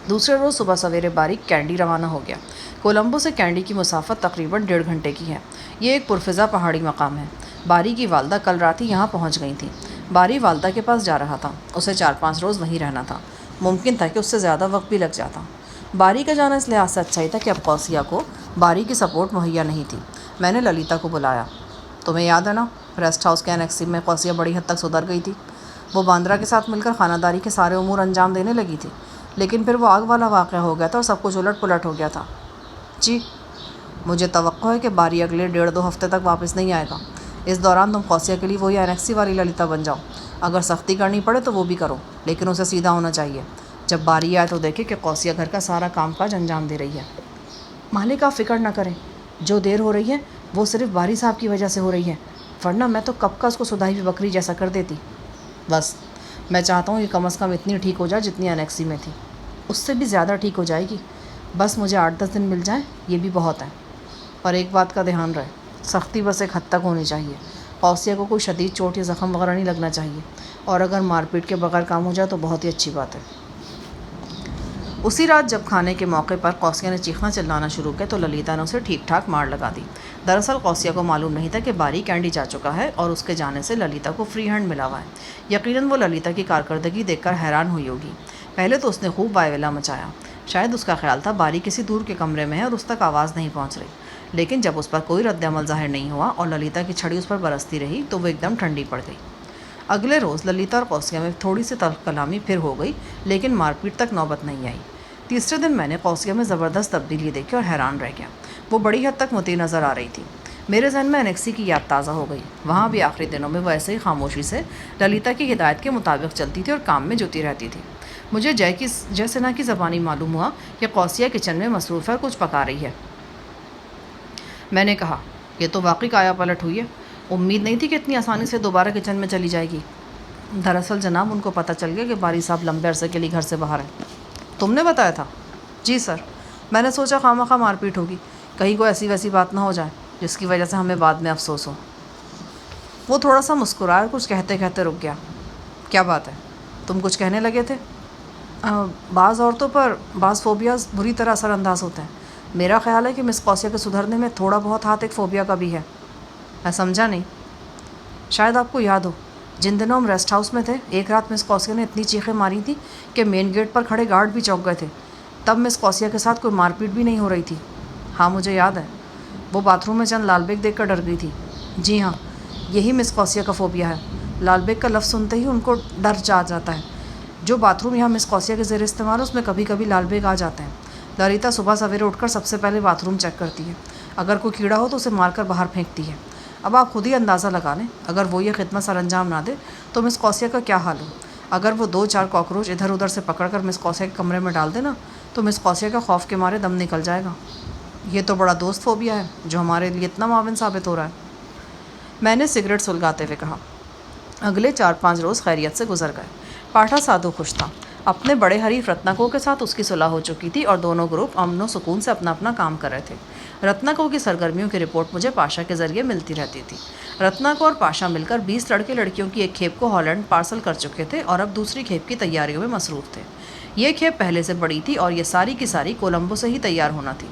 دوسرے روز صبح سویرے باریک کینڈی روانہ ہو گیا. کولمبو سے کینڈی کی مسافت تقریباً 1.5 گھنٹے کی ہے. یہ ایک پرفضا پہاڑی مقام ہے. باری کی والدہ کل رات ہی یہاں پہنچ گئی تھی. باری والدہ کے پاس جا رہا تھا. اسے 4-5 روز وہیں رہنا تھا. ممکن تھا کہ اس سے زیادہ وقت بھی لگ جاتا. باری کا جانا اس لحاظ سے اچھا ہی تھا کہ اب قوسیہ کو باری کی سپورٹ مہیا نہیں تھی. میں نے للیتا کو بلایا. تمہیں یاد ہے نا, ریسٹ ہاؤس کے انیکسی میں قوسیہ بڑی حد تک سدھر گئی تھی. وہ باندرا کے ساتھ مل کر خانہ داری کے سارے امور انجام دینے لگی تھی, لیکن پھر وہ آگ والا واقعہ ہو گیا تھا اور سب کچھ الٹ پلٹ ہو گیا تھا. جی, مجھے توقع ہے کہ باری اگلے 1.5-2 ہفتے تک واپس نہیں آئے گا. اس دوران تم قوسیہ کے لیے وہی انیکسی والی للیتا بن جاؤ. اگر سختی کرنی پڑے تو وہ بھی کرو, لیکن اسے سیدھا ہونا چاہیے. جب باری آئے تو دیکھے کہ قوسیہ گھر کا سارا کام کاج انجام دے رہی ہے. مالک آپ فکر نہ کریں, جو دیر ہو رہی ہے وہ صرف باری صاحب کی وجہ سے ہو رہی ہے, ورنہ میں تو کب کا اس کو سدھائی ہوئی بکری جیسا کر دیتی. بس میں چاہتا ہوں کہ کم از کم اتنی ٹھیک ہو جائے جتنی انیکسی میں تھی. اس سے بھی زیادہ ٹھیک ہو جائے گی. بس مجھے 8-10 دن مل جائیں, یہ بھی بہت ہے. اور ایک بات کا دھیان رہے, سختی بس ایک حد تک ہونی چاہیے. قوسیہ کو کوئی شدید چوٹ یا زخم وغیرہ نہیں لگنا چاہیے, اور اگر مار پیٹ کے بغیر کام ہو جائے تو بہت ہی اچھی بات ہے. اسی رات جب کھانے کے موقع پر قوسیہ نے چیخنا چلانا شروع کیا تو للیتا نے اسے ٹھیک ٹھاک مار لگا دی. دراصل قوسیہ کو معلوم نہیں تھا کہ باری کینڈی جا چکا ہے اور اس کے جانے سے للیتا کو فری ہینڈ ملا ہوا ہے. یقیناً وہ للیتا کی کارکردگی دیکھ کر حیران ہوئی ہوگی. پہلے تو اس نے خوب وائیولا مچایا. شاید اس کا خیال تھا باری کسی دور کے کمرے میں ہے اور اس تک آواز نہیں پہنچ رہی. لیکن جب اس پر کوئی رد عمل ظاہر نہیں ہوا اور للیتا کی چھڑی اس پر برستی رہی تو وہ ایک دم ٹھنڈی پڑ گئی. اگلے روز للیتا اور قوسیہ میں تھوڑی سی تلخ کلامی پھر ہو گئی, لیکن مار پیٹ تک نوبت نہیں آئی. تیسرے دن میں نے قوسیہ میں زبردست تبدیلی دیکھی اور حیران رہ گیا. وہ بڑی حد تک مطیع نظر آ رہی تھی. میرے ذہن میں انیکسی کی یاد تازہ ہو گئی. وہاں بھی آخری دنوں میں وہ ایسے ہی خاموشی سے للیتا کی ہدایت کے مطابق چلتی تھی اور کام میں جوتی رہتی تھی. مجھے جے سنہا کی زبانی معلوم ہوا کہ قوسیہ کچن میں مصروف ہے، کچھ پکا رہی ہے. میں نے کہا، یہ تو واقعی کایا پلٹ ہوئی ہے. امید نہیں تھی کہ اتنی آسانی سے دوبارہ کچن میں چلی جائے گی. دراصل جناب ان کو پتہ چل گیا کہ باری صاحب لمبے عرصے کے لیے گھر سے باہر ہیں. تم نے بتایا تھا؟ جی سر. میں نے سوچا خواہ مار پیٹ ہوگی، کہیں کوئی ایسی ویسی بات نہ ہو جائے جس کی وجہ سے ہمیں بعد میں افسوس ہو. وہ تھوڑا سا مسکرایا اور کچھ کہتے کہتے رک گیا. کیا بات ہے؟ تم کچھ کہنے لگے تھے. بعض عورتوں پر بعض فوبیاز بری طرح اثر انداز ہوتے ہیں. میرا خیال ہے کہ مس قوسیہ کے سدھرنے میں تھوڑا بہت ہاتھ ایک فوبیا کا بھی ہے. میں سمجھا نہیں. شاید آپ کو یاد ہو، جن دنوں ہم ریسٹ ہاؤس میں تھے، ایک رات مس قوسیہ نے اتنی چیخیں ماری تھیں کہ مین گیٹ پر کھڑے گارڈ بھی چونک گئے تھے. تب مس قوسیہ کے ساتھ کوئی مار پیٹ بھی نہیں ہو رہی تھی. ہاں مجھے یاد ہے. وہ باتھ روم میں چند لال بیگ دیکھ کر ڈر گئی تھی. جی ہاں، یہی مس قوسیہ کا فوبیا ہے. لال بیگ کا لفظ سنتے ہی ان کو ڈر جاتا ہے. جو باتھ روم یہاں مس قوسیہ کے زیر استعمال ہے اس میں کبھی کبھی لال بیگ آ جاتے ہیں. للیتا صبح سویرے اٹھ کر سب سے پہلے باتھ روم چیک کرتی ہے. اگر کوئی کیڑا ہو تو اسے مار کر باہر پھینکتی ہے. اب آپ خود ہی اندازہ لگا لیں، اگر وہ یہ خدمت سر انجام نہ دے تو مس قوسیہ کا کیا حال ہو. اگر وہ 2-4 کاکروچ ادھر ادھر سے پکڑ کر مس قوسیہ کے کمرے میں ڈال دینا تو مس قوسیہ کا خوف کے مارے دم نکل جائے گا. یہ تو بڑا دوست فوبیا ہے جو ہمارے لیے اتنا معاون ثابت ہو رہا ہے. میں نے سگریٹ سلگاتے ہوئے کہا. اگلے 4-5 روز خیریت سے گزر گئے. پاٹھا سادھو خوش تھا. اپنے بڑے حریف رتناکو کے ساتھ اس کی صلح ہو چکی تھی اور دونوں گروپ امن و سکون سے اپنا اپنا کام کر رہے تھے. رتناکو کی سرگرمیوں کی رپورٹ مجھے پاشا کے ذریعے ملتی رہتی تھی. رتناکو اور پاشا مل کر 20 لڑکے لڑکیوں کی ایک کھیپ کو ہالینڈ پارسل کر چکے تھے اور اب دوسری کھیپ کی تیاریوں میں مصروف تھے. یہ کھیپ پہلے سے بڑی تھی اور یہ ساری کی ساری کولمبو سے ہی تیار ہونا تھی.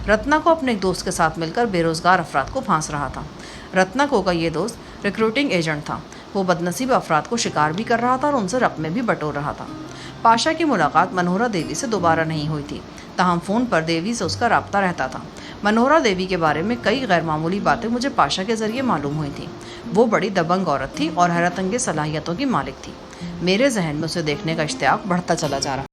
رتناکو اپنے ایک دوست کے ساتھ مل کر بے روزگار افراد کو پھانس رہا تھا. رتناکو کا یہ دوست ریکروٹنگ ایجنٹ تھا. وہ بدنصیب افراد کو شکار بھی کر رہا تھا اور ان سے رقمیں بھی بٹور رہا تھا. پاشا کی ملاقات منوہرا دیوی سے دوبارہ نہیں ہوئی تھی، تاہم فون پر دیوی سے اس کا رابطہ رہتا تھا. منوہرا دیوی کے بارے میں کئی غیر معمولی باتیں مجھے پاشا کے ذریعے معلوم ہوئی تھیں. وہ بڑی دبنگ عورت تھی اور حیرت انگیز صلاحیتوں کی مالک تھی. میرے ذہن میں اسے دیکھنے کا اشتیاق بڑھتا چلا جا رہا.